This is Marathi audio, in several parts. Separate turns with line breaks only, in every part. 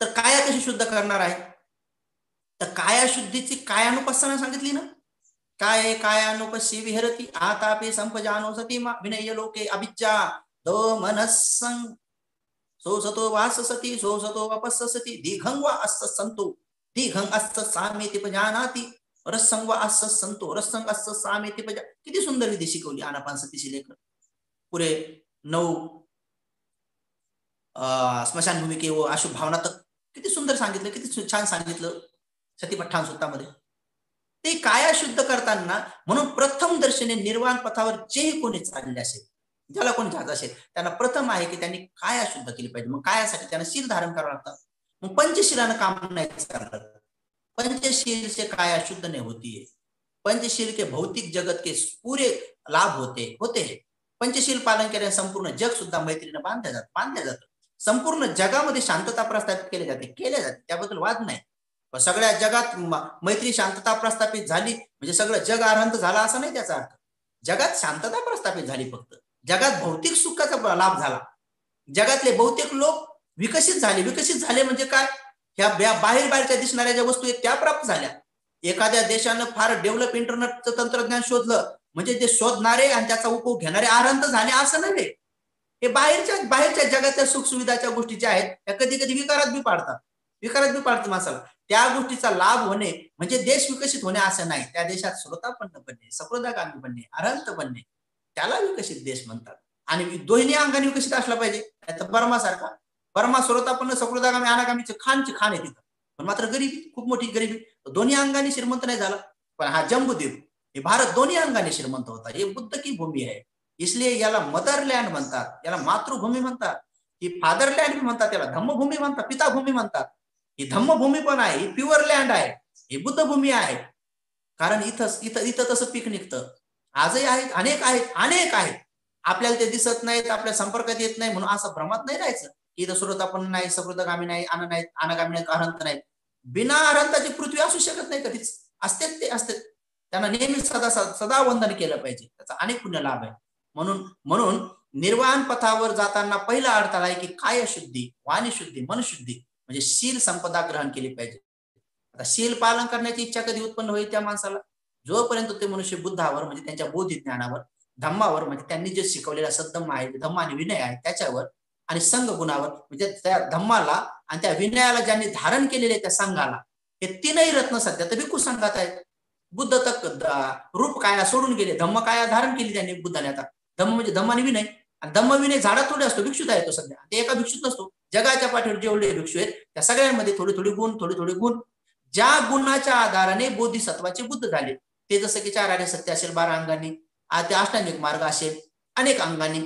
तर काया कशी शुद्ध करणार आहे? तर काया शुद्धीची कायानुपස්සना सांगितली ना. काय कायानुपस्सी विहरती आतापि संपजानो सती विनय लोके अभिज्जा दो मनस्सं सोसतो वाससती सोसतो वपस्सती दीघं वा अस्य संतो दीघं अस्य सामेति पजानाति रसं वा अस्य संतो रसं अस्य सामेति पजा. किती सुंदर विधी शिकवली आनापानसतीची लेखन. पुरे 9 स्मशान भूमिके व अशुभ भावना तर किती सुंदर सांगितलं, किती छान सांगितलं सतीपठ्ठान सुत्तामध्ये. ते काया शुद्ध करताना म्हणून प्रथम दर्शने निर्वाण पथावर जेही कोणी चालले असेल, ज्याला कोणी जात असेल, त्यांना प्रथम आहे की त्यांनी काया शुद्ध केली पाहिजे. मग कायासाठी त्यांना शील धारण करावं लागतं. मग पंचशीलानं काम नाही चालत. पंचशील से काया शुद्ध नहीं होती है. पंचशील के भौतिक जगत के पूरे लाभ होते हैं. पंचशील पालन केल्याने संपूर्ण जग सुद्धा मैत्रीने बांधल्या जातं. संपूर्ण जगामध्ये शांतता प्रस्थापित केली जाते, त्याबद्दल वाद नाही. पण सगळ्या जगात मैत्री शांतता प्रस्थापित झाली म्हणजे सगळं जग आनंद झाला असं नाही त्याचा अर्थ. जगात शांतता प्रस्थापित झाली, फक्त जगात भौतिक सुखाचा लाभ झाला. जगातले बहुतेक लोक विकसित झाले म्हणजे काय, ह्या बाहेरच्या दिसणाऱ्या ज्या वस्तू आहेत त्या प्राप्त झाल्या. एखाद्या देशानं फार डेव्हलप इंटरनेटचं तंत्रज्ञान शोधलं म्हणजे ते शोधणारे आणि त्याचा उपयोग घेणारे आनंद झाले असं नव्हे. हे बाहेरच्या जगातल्या सुखसुविधाच्या गोष्टी ज्या आहेत त्या कधी कधी विकारात बी पाडतात माणसाला. त्या गोष्टीचा लाभ होणे म्हणजे देश विकसित होणे असं नाही. त्या देशात श्रोतापन्न बनणे, सकृदागामी बनणे, अरहंत बनणे, त्याला विकसित देश म्हणतात. आणि दोन्ही अंगाने विकसित असला पाहिजे. तर बर्मा श्रोतापन्न, सकृदागामी, अनागामीचे खान आहे तिथं, पण मात्र गरिबी, खूप मोठी गरिबी. दोन्ही अंगाने श्रीमंत नाही झाला. पण हा जम्बूद्वीप, हे भारत दोन्ही अंगाने श्रीमंत होता. हे बुद्ध की भूमी आहे, इसलिए याला मदरलँड म्हणतात, याला मातृभूमी म्हणतात. ही फादरलँड म्हणतात, त्याला धम्मभूमी म्हणतात, पिताभूमी म्हणतात. ही धम्मभूमी पण आहे, ही प्युअर लँड आहे, ही बुद्धभूमी आहे. कारण इथं तसं पीक निघतं. आजही आहेत, अनेक आहेत. आपल्याला ते दिसत नाहीत, आपल्या संपर्कात येत नाही म्हणून असं भ्रमात नाही राहायचं. इथं श्रोतापन्न नाही, सकृतगामी नाही, अनागामी नाही, अरहंत नाही. बिना अरहंताची पृथ्वी असू शकत नाही कधीच. असते त्यांना नेहमी सदा वंदन केलं पाहिजे, त्याचा अनेक पुण्य लाभ आहे. म्हणून निर्वाण पथावर जाताना पहिला अडथळा आहे की काय शुद्धी, वाणी शुद्धी, मन शुद्धी म्हणजे शील संपदा ग्रहण केली पाहिजे. आता शील पालन करण्याची इच्छा कधी उत्पन्न होईल त्या माणसाला, जोपर्यंत ते मनुष्य बुद्धावर म्हणजे त्यांच्या बोधी ज्ञानावर, धम्मावर म्हणजे त्यांनी जे शिकवलेला सद्धम्म आहे, धम्म आणि विनय आहे त्याच्यावर, आणि संघ गुणावर म्हणजे त्या धम्माला आणि त्या विनयाला ज्यांनी धारण केलेले त्या संघाला, हे तीनही रत्न सध्या तर भिक्खू संघात आहेत. बुद्ध तक रूप काया सोडून गेले, धम्म काया धारण केली त्यांनी बुद्धाने. आता धम्म म्हणजे धम्म आणि विनय, आणि धम्म विनय झाडात थोडे असतो, भिक्षुत आहे तो सध्या, ते एका भिक्षुत नसतो. जगाच्या पाठीवर जेवढे भिक्षू आहेत त्या सगळ्यांमध्ये थोडे गुण, ज्या गुणाच्या आधाराने बोधिसत्वाचे बुद्ध झाले, ते जसं की 4 आर्य सत्य असेल, 12 अंगांनी, ते अष्टांगिक मार्ग असेल अनेक अंगांनी,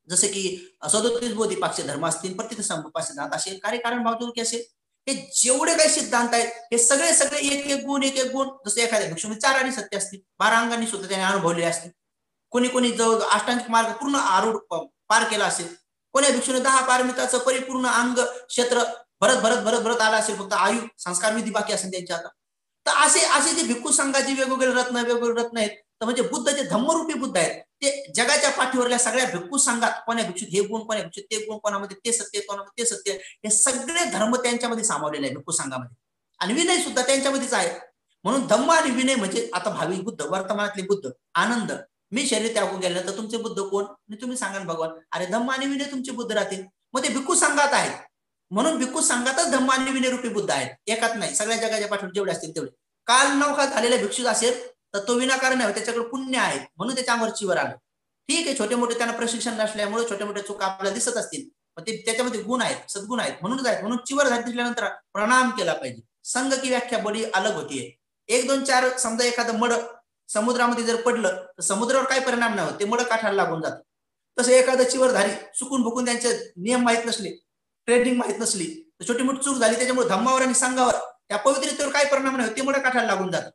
जसे की 37 बोधिपाक्ष धर्म असतील, प्रतित संपास सिद्धांत असेल, कार्यकारण भावतुकी असेल, हे जेवढे काही सिद्धांत आहेत हे सगळे एक गुण, जसं एखाद्या भिक्षूमध्ये 4 आर्य सत्य असतील, 12 अंगांनी सुद्धा त्याने अनुभवलेले असतील. कोणी जवळ अष्टांगिक मार्ग पूर्ण आरूढ पार केला असेल, कोण्या भिक्षूने 10 पारमिताचं परिपूर्ण अंग क्षेत्र भरत आला असेल, फक्त आयु संस्कार विधी बाकी असेल त्यांच्या आता. तर असे जे भिक्खू संघाचे वेगवेगळे रत्न आहेत, तर म्हणजे बुद्ध जे धम्मरूपी बुद्ध आहेत ते जगाच्या पाठीवरल्या सगळ्या भिक्खू संघात, कोण्या भिक्षुत हे गुण, कोण्या भिक्षुत ते गुण, कोणामध्ये ते सत्य, कोणामध्ये ते सत्य, हे सगळे धर्म त्यांच्यामध्ये सामावलेले आहे भिक्खू संघामध्ये. आणि विनय सुद्धा त्यांच्यामध्येच आहे. म्हणून धम्म आणि विनय म्हणजे आता भावी बुद्ध, वर्तमानातले बुद्ध, आनंद, मी शरीर त्यागून गेल्यानंतर तुमचे बुद्ध कोण, तुम्ही सांगा भगवान. अरे धम्म आणि विनय तुमचे बुद्ध राहतील, मग ते भिक्खू संघात आहेत. म्हणून भिक्खू संघातच धम्म आणि विनय रूपी बुद्ध आहेत, एकात नाही. सगळ्या जगाच्या पाठीवर जेवढे असतील तेवढे. काल नवखा झालेला भिक्षुक असेल तर तो विनाकारण नाही, त्याच्याकडे पुण्य आहे म्हणून त्याच्या अंगावर चिवर आलं. ठीक आहे, छोटे मोठे त्यांना प्रशिक्षण नसल्यामुळे छोटे मोठे चुका आपल्याला दिसत असतील, पण ते त्याच्यामध्ये गुण आहेत, सद्गुण आहेत, म्हणून चिवर झाली दिसल्यानंतर प्रणाम केला पाहिजे. संघ की व्याख्या बडी अलग होतीये. 1 2 4 समजा एखादं मड समुद्रामध्ये जर पडलं तर समुद्रावर काही परिणाम नाही होत, ते मड काठाला लागून जातं. तसं एखादं चिवरधारी चुकून भुकून त्यांचे नियम माहीत नसले, ट्रेडिंग माहीत नसली, तर छोटी मोठी चूक झाली, त्याच्यामुळे धम्मावर आणि संघावर त्या पवित्रतेवर काही परिणाम नाही होत, ते मड काठाला लागून जातं.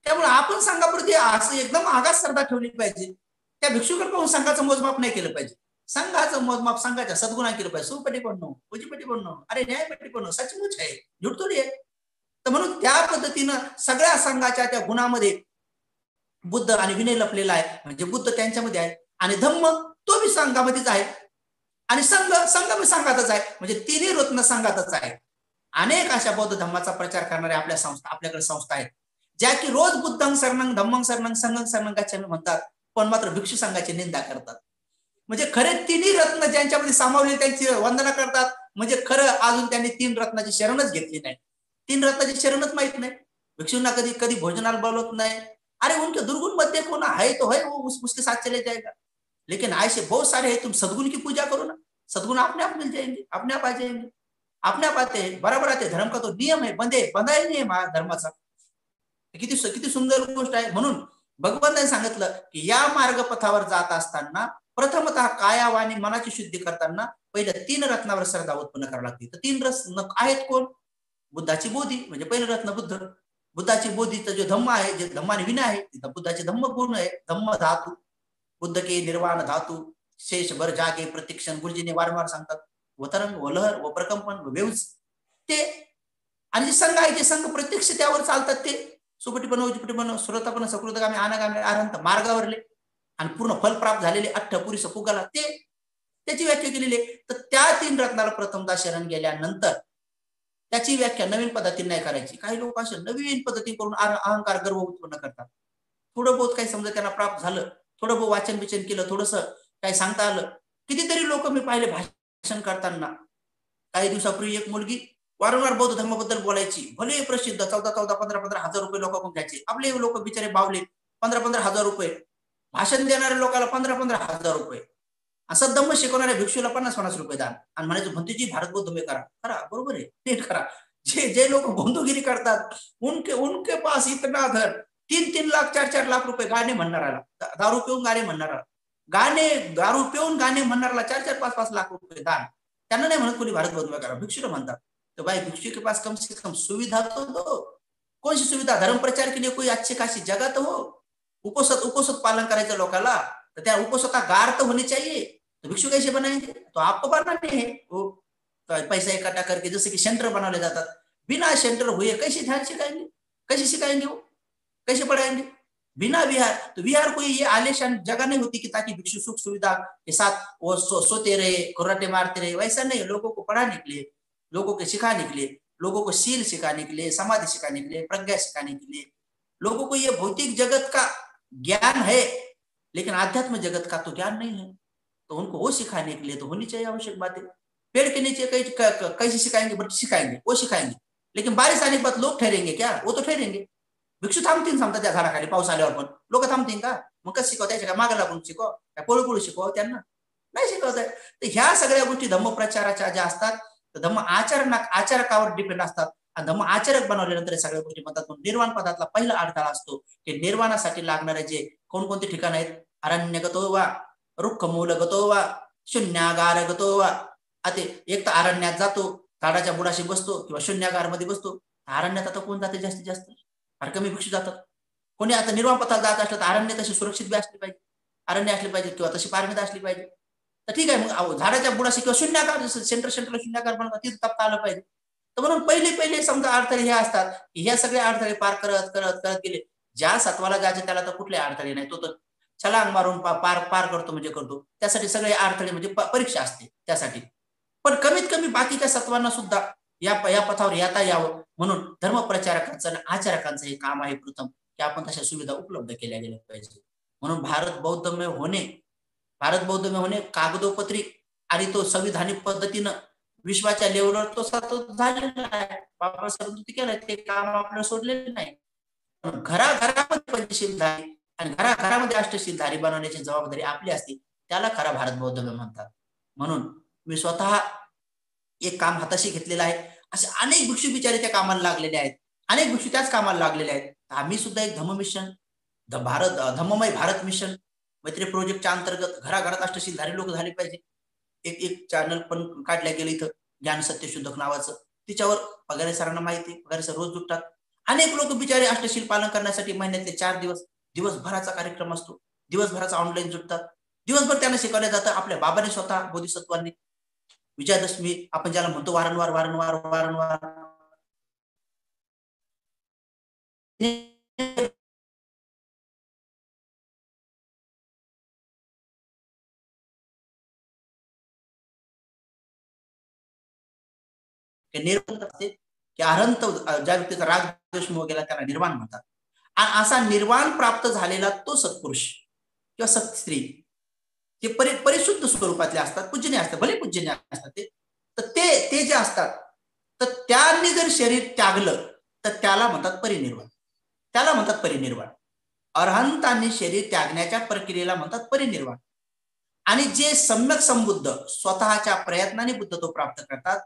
त्यामुळे आपण संघाप्रती असं एकदम आगास श्रद्धा ठेवली पाहिजे. त्या भिक्षुकडे पाहून संघाचं मोजमाप नाही केलं पाहिजे. संघाचं मोजमाप संघाच्या सद्गुणा केलं पाहिजे. सुपटीपण्णो, पूजीपटीपण्णो, अरे न्यायपटीपण्णो, सचमुच आहे, झूठ थोडी आहे. तर म्हणून त्या पद्धतीनं सगळ्या संघाच्या त्या गुणामध्ये बुद्ध आणि विनय लपलेला आहे, म्हणजे बुद्ध त्यांच्यामध्ये आहे आणि धम्म तो बी संघामध्येच आहे. आणि संघ संघ मी संघातच आहे, म्हणजे तिन्ही रत्न संघातच आहे. अनेक अशा बौद्ध धर्माचा प्रचार करणाऱ्या आपल्याकडे संस्था आहेत, ज्या की रोज बुद्धं शरणं धम्मं शरणं संघं शरणं गच्छामि म्हणतात, पण मात्र भिक्षू संघाची निंदा करतात. म्हणजे खरे तिन्ही रत्न ज्यांच्यामध्ये सामावले त्यांची वंदना करतात, म्हणजे खरं अजून त्यांनी तीन रत्नाची शरणच घेतली नाही, तीन रत्नाची शरणच माहित नाही. भिक्षूंना कधी कधी भोजनाला बोलवत नहीं। अरे उनके दुर्गुण मत देखो ना, है तो है, वो उसके साथ चले जाएगा। लेकिन ऐसे बहुत सारे हैं, तुम सदगुण की पूजा करो ना, सदगुण अपने आप मिल जाएंगे, अपने आप आ जाएंगे, अपने आप आते हैं, बराबर आते हैं। धर्म का तो नियम है, बंधा ही नहीं है धर्माचा। किती किती सुंदर गोष्ट आहे। म्हणून भगवंताने सांगितलं की या मार्गपथावर जात असताना प्रथमतः काया वाणी मनाची शुद्धी करताना पहिले तीन रत्नावर श्रद्धा उत्पन्न करावी लागते। तर तीन रत्न आहेत कोण? बुद्धाची बोधी म्हणजे पहिलं रत्न बुद्ध, बुद्धाची बोधीचा जो धम्म आहे, जे धम्माने विना आहे, तिथं बुद्धाचे धम्म गुण आहे, धम्म धातू, बुद्ध के निर्वाण धातू, शेष भर जागे प्रतिक्षण, गुरुजीने वारंवार सांगतात, व तरंग व लहर व प्रकंपन व वेव्स ते, आणि जे संघ आहे ते संघ प्रत्यक्ष त्यावर चालतात, ते सुपटीपण उजपटीपण श्रोतापण सकृतगामी अनागामी अरहंत मार्गावरले आणि पूर्ण फल प्राप्त झालेले अठ्ठपुरी सपुगाला ते त्याची व्याख्या केलेली आहे। तर त्या तीन रत्नाला प्रथमदा शरण गेल्यानंतर त्याची व्याख्या नवीन पद्धतीने नाही करायची। काही लोक असे नवीन पद्धती करून अहंकार गर्व उत्पन्न करतात। थोडं बहुत काही समजा त्यांना प्राप्त झालं, थोडं बहुत वाचन बिचन केलं, थोडस काही सांगता आलं। कितीतरी लोक मी पाहिले भाषण करताना, काही दिवसापूर्वी एक मुलगी वारंवार बौद्ध धर्माबद्दल बोलायची, भले प्रसिद्ध 14-14, 15-15 हजार रुपये लोकांकडून घ्यायचे। आपले लोक बिचारे बावले 15-15 हजार रुपये, भाषण देणाऱ्या लोकांना 15-15 हजार रुपये, असं धम्म शिकवणाऱ्या भिक्षूला 50-50 रुपये दान, आणि म्हणायचं भंतेजी भारत बौद्ध में करा, करा बरोबर आहे, नीट करा। जे जे लोक बंधुगिरी करतात उनके उनके पास इतना धन, 3-3 लाख 4-4 लाख रुपये गाणे म्हणणाऱ्याला, दारू पिऊन गाणे म्हणणारा, दारू पिऊन गाणे म्हणणाऱ्याला 4-4, 5-5 लाख रुपये दान, त्यांना नाही म्हणत कोणी भारत बौद्ध में करा, भिक्षुला म्हणतात। तो भाई भिक्षु के पास कम से कम सुविधा तो दो। कौन सी सुविधा? धर्म प्रचार के लिए कोई अच्छी खासी जगह तो हो, उपोषित पालन करायचं लोकांना, तर त्या उपोषितागार तो होने चाहिए। तो भिक्षु कैसे बनाएंगे? तो आपको बनाने हैं वो, तो पैसा इकट्ठा करके जैसे कि सेंटर बनाने जातात, बिना सेंटर हुए कैसे ध्यान सिखाएंगे, कैसे सिखाएंगे वो, कैसे पढ़ाएंगे? बिना विहार, तो विहार कोई ये आलिशान जगह नहीं होती कि ताकि भिक्षु सुख सुविधा के साथ वो सोते रहे, कुर्राटे मारते रहे, वैसा नहीं। लोगों को पढ़ाने के लिए, लोगों को सिखाने के लिए, लोगों को शील सिखाने के लिए, समाधि सिखाने के लिए, प्रज्ञा सिखाने के लिए। लोगों को ये भौतिक जगत का ज्ञान है, लेकिन आध्यात्म जगत का तो ज्ञान नहीं है, तो उनको वो सिखाने के लिए तो होनी चाहिए आवश्यक बातें। पेड़ के नीचे कैसे सिखाएंगे? बट सिखाएंगे, वो सिखाएंगे, लेकिन बारिश आने के बाद लोग ठहरेंगे क्या? वो तो ठहरेंगे। भिक्षू थांबतील समजा त्या झाडाखाली पाऊस आल्यावर, पण लोक थांबतील का? मग कसं शिकवतायचे का? मागे लागून शिकव काय? पळू शिकव त्यांना? नाही शिकवत आहे। तर ह्या सगळ्या गोष्टी धम्म प्रचाराच्या ज्या असतात, तर धम्म आचरकावर डिपेंड असतात, आणि धम्म आचरक बनवल्यानंतर सगळ्या गोष्टी म्हणतात। निर्वाण पदातला पहिला अडथळा असतो की निर्वाणासाठी लागणारे जे कोणकोणते ठिकाण आहेत, अरण्यगतो वा रुक्खमूलगतो वा शून्यागारगतो वा, अते एक तर अरण्यात जातो, झाडाच्या बुडाशी बसतो किंवा शून्यागार मध्ये बसतो। अरण्यात आता कोण जाते जास्तीत जास्त? फार कमी भिक्षू जातात। कोणी आता निर्वाण पथाला जात असलं तर अरण्य तशी सुरक्षित बी असली पाहिजे, अरण्य असली पाहिजे किंवा तशी पारमिता असली पाहिजे। तर ठीक आहे, मग झाडाच्या बुडाशी किंवा शून्याकार, जसं सेंटरला शून्याकार बनवतात, तिथं तपता आलं पाहिजे। तर म्हणून पहिले समजा अडथळे हे असतात की ह्या सगळ्या अडथळे पार करत करत करत गेले, ज्या सत्वाला जायचे त्याला तर कुठले अडथळे नाही, तो तर छलांग मारून पार पार करतो म्हणजे करतो। त्यासाठी सगळे अडथळे म्हणजे परीक्षा असते त्यासाठी, पण कमीत कमी बाकीच्या सत्वांना सुद्धा या पथावर येता यावं, म्हणून धर्मप्रचारकांचं आणि आचरकांचं हे काम आहे प्रथम, की आपण तशा सुविधा उपलब्ध केल्या गेल्या पाहिजे। म्हणून भारत बौद्धमय होणे कागदोपत्री आणि तो संविधानिक पद्धतीनं विश्वाच्या लेवलवर तो सतत झालेला आहे। बाबासाहेबांनी केलं ते काम आपल्याला सोडलेलं नाही। घराघरामध्ये पंचशीलधारी आणि घराघरामध्ये अष्टशीलधारी बनवण्याची जबाबदारी आपली असते, त्याला खरा भारत बौद्धमय म्हणतात। म्हणून मी स्वतः एक काम हाताशी घेतलेलं आहे। असे अनेक भिक्षू बिचारे त्या कामाला लागलेले आहेत, अनेक भिक्षू त्याच कामाला लागलेले आहेत। आम्ही सुद्धा एक धम्म मिशन, धम्ममय भारत मिशन मैत्री प्रोजेक्टच्या अंतर्गत घराघरात अष्टशीलधारी लोक झाले पाहिजे। एक एक चॅनल पण काढल्या गेलं इथं, ज्ञान सत्यशोधक नावाचं, तिच्यावर पगारे सरांना माहिती, पगारे सर रोज जुटतात। अनेक लोक बिचारे अष्टशील पालन करण्यासाठी महिन्यातले 4 दिवस, दिवसभराचा कार्यक्रम असतो, दिवसभराचा ऑनलाईन जुटतात, दिवसभर त्यांना शिकवलं जातं। आपल्या बाबांनी स्वतः बोधिसत्वांनी विजयादशमी आपण ज्याला म्हणतो वारंवार वारंवार वारंवार निर्वाण असते की अनंत, ज्या व्यक्तीचा राग द्वेष मोह गेला त्याला निर्वाण म्हणतात. आणि असा निर्वाण प्राप्त झालेला तो सत्पुरुष किंवा सत स्त्री जे परिशुद्ध स्वरूपातले असतात, पूजनीय असतात, भले पूजनीय असतात तर ते जे असतात तर त्यांनी जर शरीर त्यागलं तर त्याला म्हणतात परिनिर्वाण. त्याला म्हणतात परिनिर्वाण. अरहंतांनी शरीर त्यागण्याच्या प्रक्रियेला म्हणतात परिनिर्वाण. आणि जे सम्यक संबुद्ध स्वतःच्या प्रयत्नाने बुद्धत्व प्राप्त करतात,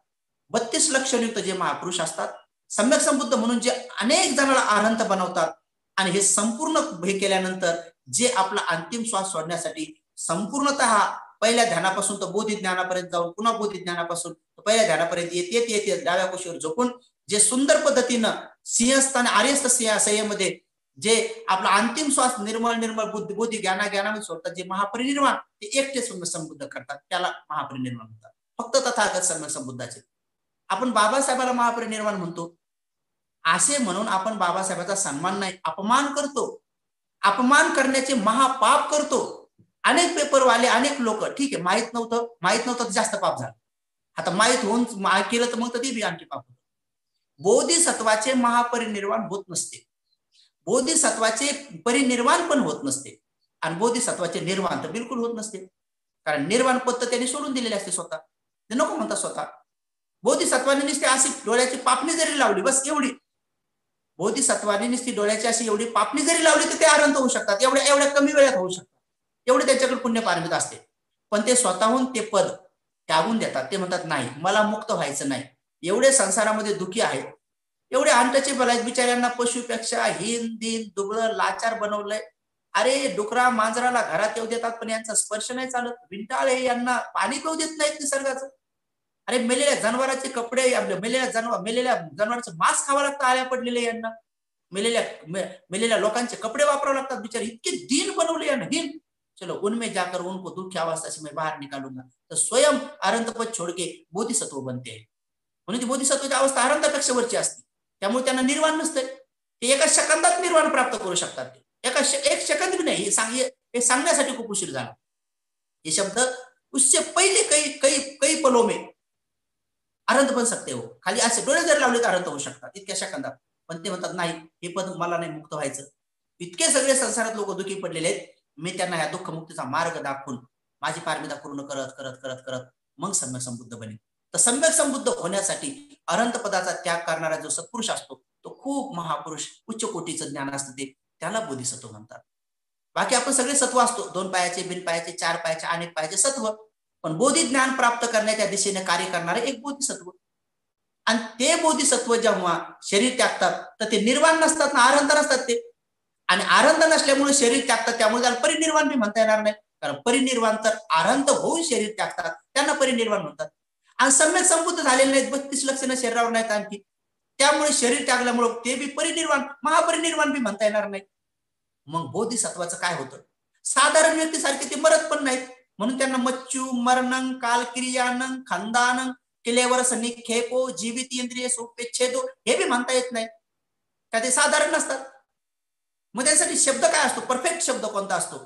32 लक्षणयुक्त जे महापुरुष असतात, सम्यक संबुद्ध म्हणून जे अनेक जणांना अरहंत बनवतात, आणि हे संपूर्ण हे केल्यानंतर जे आपला अंतिम श्वास सोडण्यासाठी संपूर्णतः पहिल्या ध्यानापासून तर बोधी ज्ञानापर्यंत जाऊन पुन्हा बोधी ज्ञानापासून पहिल्या ध्यानापर्यंत येत डाव्या कुशीवर झोपून जे सुंदर पद्धतीनं सिंहस्थ आर्यस्थ संयमध्ये जे आपला अंतिम श्वास निर्मळ बोधी ज्ञानामध्ये सोडतात, जे महापरिनिर्वाण ते एकटे संबुद्ध करतात, त्याला महापरिनिर्वाण म्हणतात. फक्त तथागत सम्यक संबुद्धाचे. आपण बाबासाहेबाला महापरिनिर्वाण म्हणतो असे म्हणून आपण बाबासाहेबांचा सन्मान नाही, अपमान करतो. अपमान करण्याचे महापाप करतो. अनेक पेपरवाले अनेक लोक, ठीक आहे माहित नव्हतं तर जास्त पाप झालं, आता माहित होऊन केलं तर मग ते बी आणखी पाप होतं. बोधिसत्वाचे महापरिनिर्वाण होत नसते, बोधिसत्वाचे परिनिर्वाण पण होत नसते, आणि बोधिसत्वाचे निर्वाण तर बिलकुल होत नसते, कारण निर्वाण पद त्यांनी सोडून दिलेले असते स्वतः, ते नको म्हणतात स्वतः. बोधिसत्वाने नुसते अशी डोळ्याची पापणी जरी लावली, बस एवढी, बोधिसत्वाने नुसती डोळ्याची अशी एवढी पापणी जरी लावली तर ते अरहंत होऊ शकतात, एवढ्या कमी वेळात होऊ शकतात, एवढे त्यांच्याकडे पुण्य पारमिता असते. पण ते स्वतःहून ते पद त्यागून देतात. ते म्हणतात नाही, मला मुक्त व्हायचं नाही, एवढे संसारामध्ये दुखी आहेत, एवढे अनटचेबल आहेत, बिचाऱ्यांना पशुपेक्षा हीन दिन दुबळं लाचार बनवलंय. अरे डुकरा मांजराला घरात येऊ देतात पण यांचा स्पर्श नाही चालत, विंटाळे यांना पाणी पिऊ देत नाहीत निसर्गाचं. अरे मेलेल्या जनावरांचे कपडे, मेलेल्या जनावरांचं मांस खावं लागतं आल्या पडलेले यांना, मेलेल्या लोकांचे कपडे वापरावे लागतात, बिचारे इतके दीन बनवले यांना. दीन, चलो उनमें जाकर उनको दुख अवस्था से मैं बाहर निकालूंगा, तर स्वयं अरहंतपद छोड़ के बोधिसत्व बनते हैं. म्हणून ती बोधिसत्वाची अवस्था अरहंतापेक्षा वरची असते, त्यामुळे त्यांना निर्वाण नसते. ते एका सेकंदात निर्वाण प्राप्त करू शकतात. ते एक सेकंद भी नाही, हे सांगण्यासाठी खूप उशीर झाला. हे शब्द उससे पहिले कई पलों में अरहंत बन सकते हो, खाली असे डोळे जर लावले तर अरहंत होऊ शकतात इतक्या सेकंदात. पण ते म्हणतात नाही, हे पद मला नाही मुक्त व्हायचं. इतके सगळे संसारात लोक दुखी पडलेले आहेत, मी त्यांना ह्या दुःखमुक्तीचा मार्ग दाखवून माझी पारमिता पूर्ण करत करत करत करत मग सम्यक संबुद्ध बनेल. तर सम्यक संबुद्ध होण्यासाठी अरहंत पदाचा त्याग करणारा जो सत्पुरुष असतो तो खूप महापुरुष, उच्च कोटीचं ज्ञान असतं, ते त्याला बोधिसत्व म्हणतात. बाकी आपण सगळे सत्व असतो, 2 पायाचे, बिन पायाचे, 4 पायाचे, अनेक पायाचे सत्व, पण बोधी ज्ञान प्राप्त करण्याच्या दिशेने कार्य करणारे एक बोधिसत्व. आणि ते बोधिसत्व जेव्हा शरीर त्यागतात तर ते निर्वाण नसतात ना, अरहंत नसतात ते. आणि अरहंत नसल्यामुळे शरीर त्यागतात, त्यामुळे त्याला परिनिर्वाण बी म्हणता येणार नाही, कारण परिनिर्वाण तर अरहंत होऊन शरीर त्यागतात त्यांना परिनिर्वाण म्हणतात. आणि सम्यक संबुद्ध झालेले नाहीत, 32 लक्षणं शरीरावर नाहीत आणखी, त्यामुळे शरीर त्यागल्यामुळे ते बी परिनिर्वाण, महापरिनिर्वाण बी म्हणता येणार नाही. मग बोधिसत्वाचं काय होतं? साधारण व्यक्तीसारखे ते मरत पण नाहीत, म्हणून त्यांना मच्चू मरणं कालक्रियानं खंदानं केल्यावर निक्षेपो जीवित इंद्रिय सोपेच्छेदो हे बी म्हणता येत नाही, का ते साधारण नसतात. मग त्यासाठी शब्द काय असतो, परफेक्ट शब्द कोणता असतो?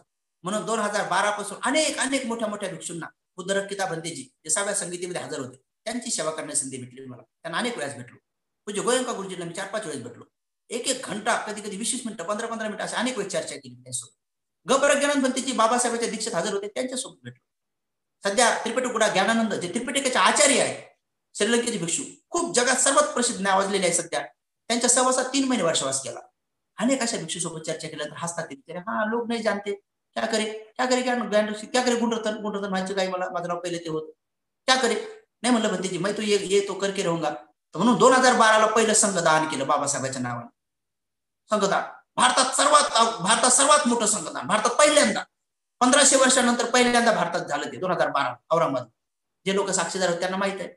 म्हणून 2012 पासून अनेक मोठ्या भिक्षूंना, बुद्धरक्किता भंतेजी जे 6व्या संगीतीमध्ये हजर होते, त्यांची सेवा करण्याची संधी भेटली मला, त्यांना अनेक वेळेस भेटलो. म्हणजे गोयंका गुरुजींना मी 4-5 वेळेस भेटलो, 1 घंटा, कधी 20 मिनिटं, 15 मिनिटं असे अनेक वेळेस चर्चा केली त्यांच्यासोबत. गप्रज्ञानंद भंतेजी बाबासाहेबांच्या दीक्षेत हजर होते, त्यांच्यासोबत भेटलो. सध्या त्रिपिटकुडा ज्ञानानंद जे त्रिपिटकाचे आचार्य आहेत, श्रीलंकेचे भिक्षू, खूप जगात सर्वात प्रसिद्ध नावाजलेले आहे सध्या, त्यांच्या सहवासात 3 महिने वर्षवास केला. अनेक अशा भिक्षू सोबत चर्चा केल्या तर हसतात ते, हा लोक नाही जानते क्या करे गुंडरतन माहिती काही, मला माझं नाव पहिले ते होतं, क्या करे नाही म्हणलं भंतेजी, मैं तो ये तो करके रहूंगा. तर म्हणून 2012ला पहिलं संघदान केलं बाबासाहेबांच्या नावाने. संघदान भारतात सर्वात मोठं संघदान, भारतात पहिल्यांदा 1500 वर्षानंतर पहिल्यांदा भारतात झालं ते 2012 औरंगाबाद. जे लोक साक्षीदार होते त्यांना माहित आहे.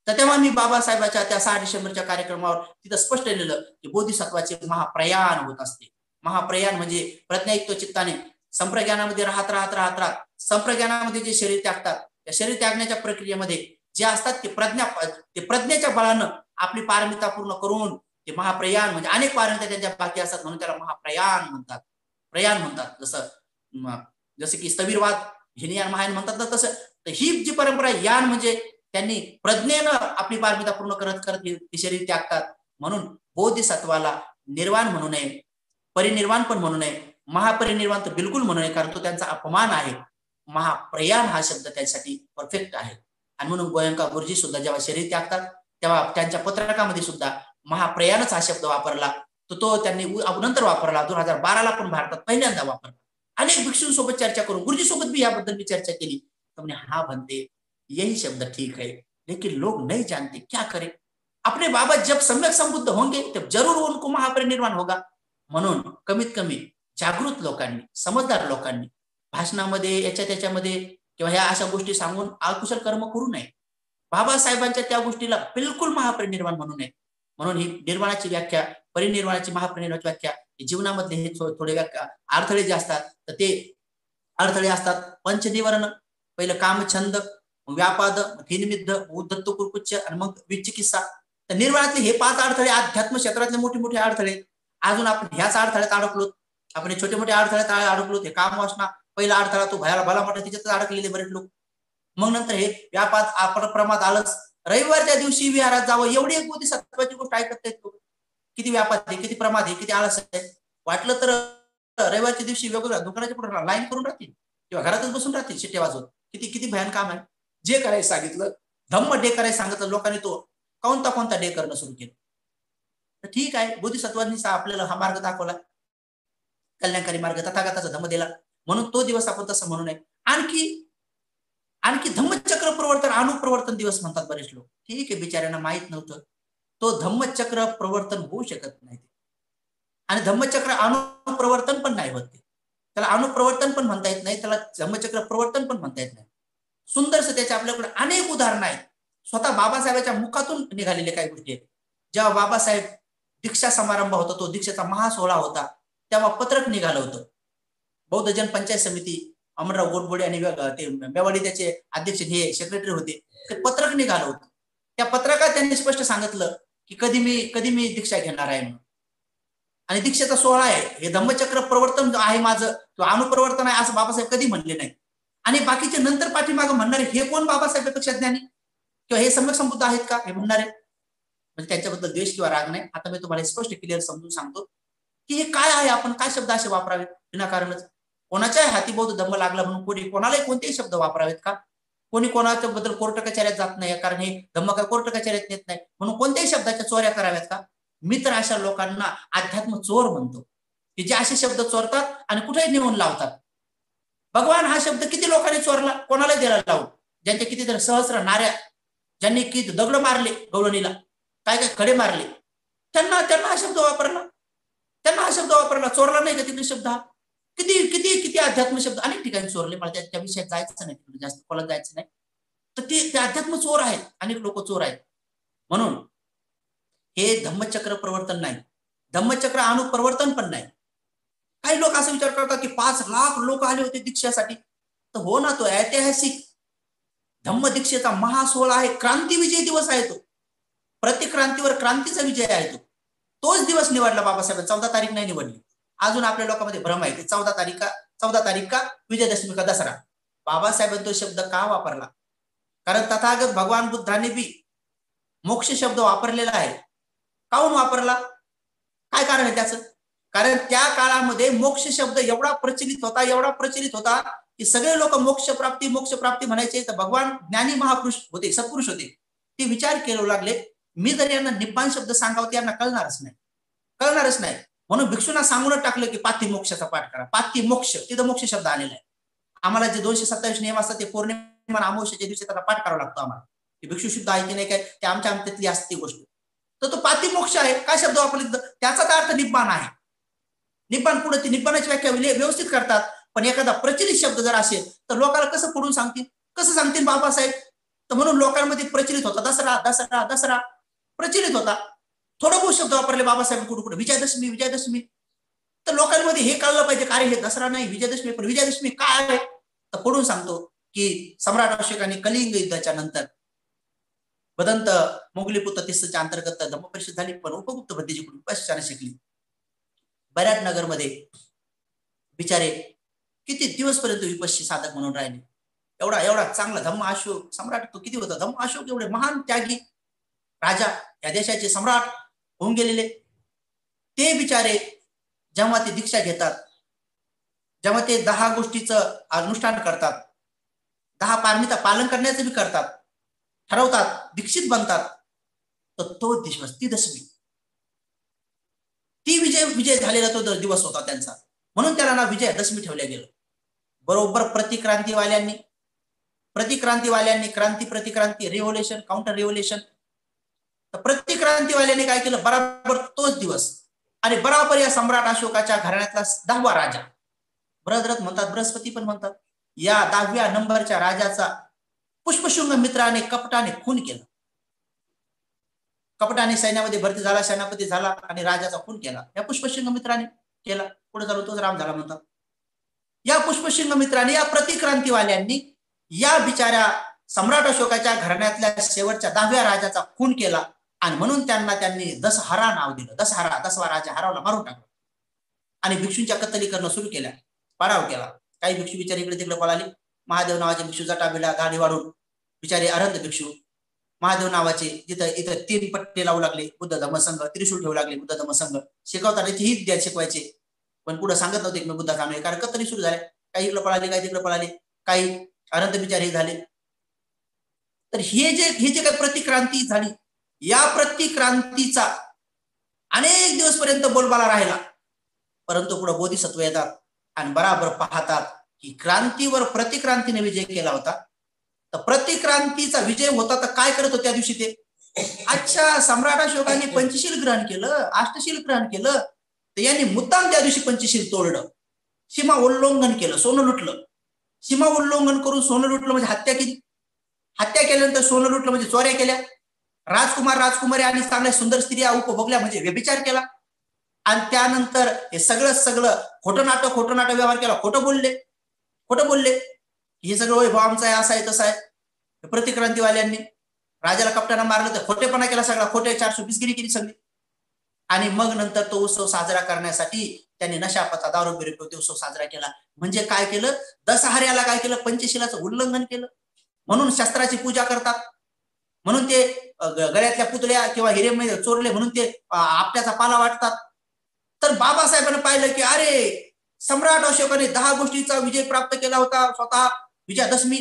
तर तेव्हा मी बाबासाहेबांच्या त्या 6 डिसेंबरच्या कार्यक्रमावर तिथं स्पष्ट लिहिलं की बोधिसत्वाचे महाप्रयाण होत असते. महाप्रयाण म्हणजे प्रज्ञायुक्त चित्ताने संप्रज्ञानामध्ये राहत संप्रज्ञानामध्ये जे शरीर त्यागतात, त्या शरीर त्यागण्याच्या प्रक्रियेमध्ये जे असतात ते प्रज्ञेच्या बळानं आपली पारमिता पूर्ण करून ते महाप्रयाण, म्हणजे अनेक पारमिता त्यांच्या बाकी असतात म्हणून त्याला महाप्रयाण म्हणतात. प्रयाण म्हणतात, जसं की स्थविरवाद हिनयान महायान म्हणतात ना, तसं ही जी परंपरा, यान म्हणजे त्यांनी प्रज्ञेनं आपली पारमिता पूर्ण करत करत हे शरीर त्यागतात. म्हणून बोधिसत्वाला निर्वाण म्हणू नये, परिनिर्वाण पण म्हणू नये, महापरिनिर्वाण तर बिलकुल म्हणू नये, कारण तो त्यांचा अपमान आहे. महाप्रयाण हा शब्द त्यासाठी परफेक्ट आहे. आणि म्हणून गोयंका गुरुजी सुद्धा जेव्हा शरीर त्यागतात तेव्हा त्यांच्या पत्रकामध्ये सुद्धा महाप्रयाणच हा शब्द वापरला. तो त्यांनी नंतर वापरला, 2012ला पण भारतात पहिल्यांदा वापरला. अनेक भिक्षूंसोबत चर्चा करून गुरुजी सोबत भी याबद्दल मी चर्चा केली. तो म्हणे हाँ बनते, यही शब्द ठीक है, लेकिन लोग नहीं जानते, क्या करें. अपने बाबा जब सम्यक संबुद्ध होंगे तब जरूर उनको महापरिनिर्वाण होगा. म्हणून कमीत कमी जागृत लोकांनी, समजदार लोकांनी भाषणामध्ये याच्या त्याच्यामध्ये किंवा ह्या अशा गोष्टी सांगून अकुशल कर्म करू नये. बाबासाहेबांच्या त्या गोष्टीला बिलकुल महापरिनिर्वाण म्हणू नये. म्हणून ही निर्वाणाची व्याख्या, परिनिर्वाणाची, महापरिनिर्वाणाची व्याख्या, जीवनामधले हे थोडे व्याख्या अडथळे जे असतात तर ते अडथळे असतात. पंचनिवरण, पहिलं कामछंद, व्यापाद, धिनिमिद्ध, उद्धत्त कुरकुच्च आणि मग विचिकित्सा. तर निर्वाणातले हे 5 अडथळे अध्यात्म क्षेत्रातले मोठे मोठे अडथळे. अजून आपण ह्याच अडथळ्यात अडकलो, आपण छोटे मोठे अडथळ्यात अडकलो. हे काम वासना पहिला अडथळा, तो भयाला भला मोठा, त्याच्यातच अडकलेले बरेच लोक. मग नंतर हे व्यापात आपण प्रमाद आलंच. रविवारच्या दिवशी विहारात जावं एवढी एक बोधिसत्वाची गोष्ट ऐकत नाहीत लोक. किती व्यापात आहे, किती प्रमाद आहे, किती आळस आहे. वाटलं तर रविवारच्या दिवशी वेगवेगळ्या दुकानाच्या पुढे लाईन करून राहतील किंवा घरातच बसून राहतील शिट्ट्या वाजवत. किती किती भयान काम आहे. जे करायला सांगितलं, धम्म डे करायला सांगितलं, लोकांनी तो कोणता डे करणं सुरू केलं. तर ठीक आहे, बोधिसत्वांनी आपल्याला हा मार्ग दाखवला, कल्याणकारी मार्ग, तथागताचा धम्म दिला. म्हणून तो दिवस आपण तसं म्हणू नये. आणखी धम्मचक्र प्रवर्तन, अनुप्रवर्तन दिवस म्हणतात बरेच लोक. ठीक आहे, बिचाऱ्यांना माहित नव्हतं. तो धम्मचक्र प्रवर्तन होऊ शकत नाही आणि धम्मचक्र अनुप्रवर्तन पण नाही होत. त्याला अनुप्रवर्तन पण म्हणता येत नाही, त्याला धम्मचक्र प्रवर्तन पण म्हणता येत नाही. सुंदरसं त्याचे आपल्याकडे अनेक उदाहरणं आहेत. स्वतः बाबासाहेबांच्या मुखातून निघालेले काही गोष्टी आहेत. जेव्हा बाबासाहेब दीक्षा समारंभ होता, तो दीक्षेचा महासोहळा होता, तेव्हा पत्रक निघालं होतं. बौद्ध जन पंचायत समिती, अमरराव गोडबोले आणि ते मेवाडी त्याचे अध्यक्ष, हे सेक्रेटरी होते. ते पत्रक निघालं होतं. त्या पत्रकात त्यांनी स्पष्ट सांगितलं की कधी मी दीक्षा घेणार आहे म्हणून, आणि दीक्षेचा सोहळा आहे, हे धम्मचक्र प्रवर्तन आहे माझं किंवा अनुप्रवर्तन आहे असं बाबासाहेब कधी म्हणले नाही. आणि बाकीचे नंतर पाठीमागं म्हणणारे हे कोण बाबासाहेबांपेक्षा ज्ञानी किंवा हे सम्यक संबुद्ध आहेत का हे म्हणणारे. म्हणजे त्यांच्याबद्दल द्वेष किंवा राग नाही. आता मी तुम्हाला स्पष्ट क्लिअर समजून सांगतो की हे काय आहे, आपण काय शब्द असे वापरावेत विनाकारणच. कोणाच्याही हाती बौद्ध धम्म लागला म्हणून कोणी कोणालाही कोणतेही शब्द वापरावेत का? कोणी कोणाच्या बद्दल कोर्ट कचऱ्यात जात नाही, कारण हे धम्म काय कोर्ट कचऱ्यात नेत नाही म्हणून कोणत्याही शब्दाच्या चोऱ्या कराव्यात का? मी तर अशा लोकांना अध्यात्म चोर म्हणतो की जे असे शब्द चोरतात आणि कुठेही नेऊन लावतात. भगवान हा शब्द किती लोकांनी चोरला, कोणालाही द्यायला लावून. ज्यांच्या कितीतरी सहस्र नाऱ्या, ज्यांनी किती दगड मारले गवळणीला, काय काय खडे मारले, त्यांना हा शब्द वापरला. चोरला नाही का तिकडे शब्द हा? किती किती किती अध्यात्म शब्द अनेक ठिकाणी चोरले. मला त्या विषयात जायचं नाही, तिकडे जास्त खोलात जायचं नाही. तर ते अध्यात्म चोर आहेत, अनेक लोक चोर आहेत. म्हणून हे धम्मचक्र प्रवर्तन नाही, धम्मचक्र अनुप्रवर्तन पण नाही. काही लोक असा विचार करतात की 5 लाख लोक आले होते दीक्षेसाठी. तर हो ना, तो ऐतिहासिक धम्म दीक्षेचा महासोहळा आहे, क्रांती विजय दिवस आहे तो. प्रतिक्रांतीवर क्रांतीचा विजय आहे तो. तोच दिवस निवडला बाबासाहेब. 14 तारीख नाही निवडली. अजून आपल्या लोकांमध्ये भ्रम आहे की 14 तारीख का विजयदशमी का दसरा. बाबासाहेबांनी तो शब्द का वापरला? कारण तथागत भगवान बुद्धाने बी मोक्ष शब्द वापरलेला आहे. काहून वापरला? काय कारण आहे त्याचं? कारण त्या काळामध्ये मोक्ष शब्द एवढा प्रचलित होता की सगळे लोक मोक्ष प्राप्ती म्हणायचे. तर भगवान ज्ञानी महापुरुष होते, सत्पुरुष होते, ते विचार करू लागले, मी जर यांना निब्बाण शब्द सांगावं यांना कळणारच नाही. म्हणून भिक्षूंना सांगून टाकलं की पाथी मोक्षाचा पाठ करा. पाथी मोक्ष, तिथं मोक्ष शब्द आलेला आहे. आम्हाला जे 227 नियम असतात ते पौर्णिमा अमावस्येच्या दिवशी त्याला पाठ करावा लागतो आम्हाला. भिक्षू शुद्ध आहे की नाही काय ते आमच्यातली असते गोष्ट. तर तो पाथी मोक्ष आहे. काय शब्द वापरले? त्याचा अर्थ निब्बाण आहे. निब्बाण पुढे ती निब्बाणाची व्याख्या व्यवस्थित करतात. पण एखादा प्रचलित शब्द जर असेल तर लोकांना कसं पुढून सांगतील बाबासाहेब? तर म्हणून लोकांमध्ये प्रचलित होता दसरा प्रचलित होता. थोडं बहुत शब्द वापरले बाबासाहेब कुठे विजयादशमी. तर लोकांमध्ये हे कळलं पाहिजे, अरे हे दसरा नाही विजयादशमी, पण विजयादशमी काय आहे? तर पुढून सांगतो की सम्राट अशोकाने कलिंग युद्धाच्या नंतर वदंत मोगलीपुत्र तिस्सच्या अंतर्गत धम्म परिषद झाली, पण उपगुप्त भद्देजीकडून पश्चाने शिकली. बऱ्याच नगरमध्ये बिचारे किती दिवसपर्यंत विपश्ची साधक म्हणून राहिले. एवढा एवढा चांगला धम्म अशोक सम्राट तो किती होता, धम्म अशोक एवढे महान त्यागी राजा, या देशाचे सम्राट होऊन गेलेले, ते बिचारे जेव्हा ते दीक्षा घेतात, जेव्हा ते 10 गोष्टीचं अनुष्ठान करतात, 10 पारमिता पालन करण्याचं बी करतात, ठरवतात, दीक्षित बनतात, तर तो दिवस, ती दशमी, ती विजय झालेला तो दिवस होता त्यांचा, म्हणून त्याला ना विजयादशमी ठेवल्या गेलं. बरोबर प्रतिक्रांतीवाल्यांनी क्रांती प्रतिक्रांती रिव्होल्युशन काउंटर रिव्होल्युशन, तर प्रतिक्रांतीवाल्यांनी काय केलं, बरोबर तोच दिवस आणि बरोबर या सम्राट अशोकाच्या घराण्यातला 10वा राजा, बृहद्रथ म्हणतात, बृहस्पती पण म्हणतात, या 10व्या नंबरच्या राजाचा पुष्पशृंग मित्राने कपटाने खून केला. कपटाने सैन्यामध्ये भरती झाला, सेनापती झाला आणि राजाचा खून केला. या पुष्पशृंग मित्राने केला. पुढे चालू तोच राम झाला म्हणतात. या पुष्पशृंग मित्राने, या प्रतिक्रांतीवाल्यांनी या बिचाऱ्या सम्राट अशोकाच्या घराण्यातल्या शेवटच्या 10व्या राजाचा खून केला आणि म्हणून त्यांनी दशहरा नाव दिलं. दशहरा, 10वा राजा हरवला, मारून टाकला आणि भिक्षूंच्या कत्तली करणं सुरू केल्या, पाडाव केला. काही भिक्षू बिचारे इकडे तिकडे पळाले. महादेव नावाचे भिक्षू जटाबिडा दाढी वाढून बिचारे अरंत भिक्षू, महादेव नावाचे जिथं इथं 3 पट्टे लावू लागले, बुद्ध धम्म संघ, त्रिशूल ठेवू लागले, बुद्ध धम्म संघ शिकवताना ही द्या शिकवायचे, पण पुढे सांगत नव्हते की मी बुद्धाचा अनुयायी, कारण कत्तली सुरू झाल्या. काही इकडे पळाले, काही तिकडे पळाले, काही अनंत बिचारे झाले. तर हे जे काही प्रतिक्रांती झाली, या प्रतिक्रांतीचा अनेक दिवसपर्यंत बोलबाला राहिला, परंतु पुढे बोधिसत्व येतात आणि बराबर पाहतात की क्रांतीवर प्रतिक्रांतीने विजय केला होता. तर प्रतिक्रांतीचा विजय होता तर काय करत होते त्या दिवशी ते, अच्छा सम्राट अशोकाने पंचशील ग्रहण केलं, अष्टशील ग्रहण केलं, तर यांनी मुद्दाम त्या दिवशी पंचशील तोडलं, सीमा उल्लंघन केलं, सोनं लुटलं. सीमा उल्लंघन करून सोनं लुटलं म्हणजे हत्या केली, हत्या केल्यानंतर सोनं लुटलं म्हणजे चोऱ्या केल्या, राजकुमारी आणि चांगल्या सुंदर स्त्रिया उपभोगल्या म्हणजे व्यभिचार केला, आणि त्यानंतर हे सगळं खोटं नाटक व्यवहार केला, खोटं बोलले, हे सगळं वैभव आमचं आहे, असं आहे तसं आहे. प्रतिक्रांतीवाल्यांनी राजाला कपटानं मारलं, तर खोटेपणा केला, सगळा खोटे 420 गिरी केली सगळी. आणि मग नंतर तो उत्सव साजरा करण्यासाठी त्यांनी नशापता दारू बिरू तो उत्सव साजरा केला. म्हणजे काय केलं, दशहऱ्याला काय केलं, पंचशिलाचं उल्लंघन केलं. म्हणून शस्त्राची पूजा करतात, म्हणून ते गळ्यातल्या पुतळ्या किंवा हिरे चोरले म्हणून ते आपट्याचा पाला वाटतात. तर बाबासाहेबांनी पाहिलं की अरे सम्राट अशोकाने 10 गोष्टीचा विजय प्राप्त केला होता, स्वतः विजयादशमी,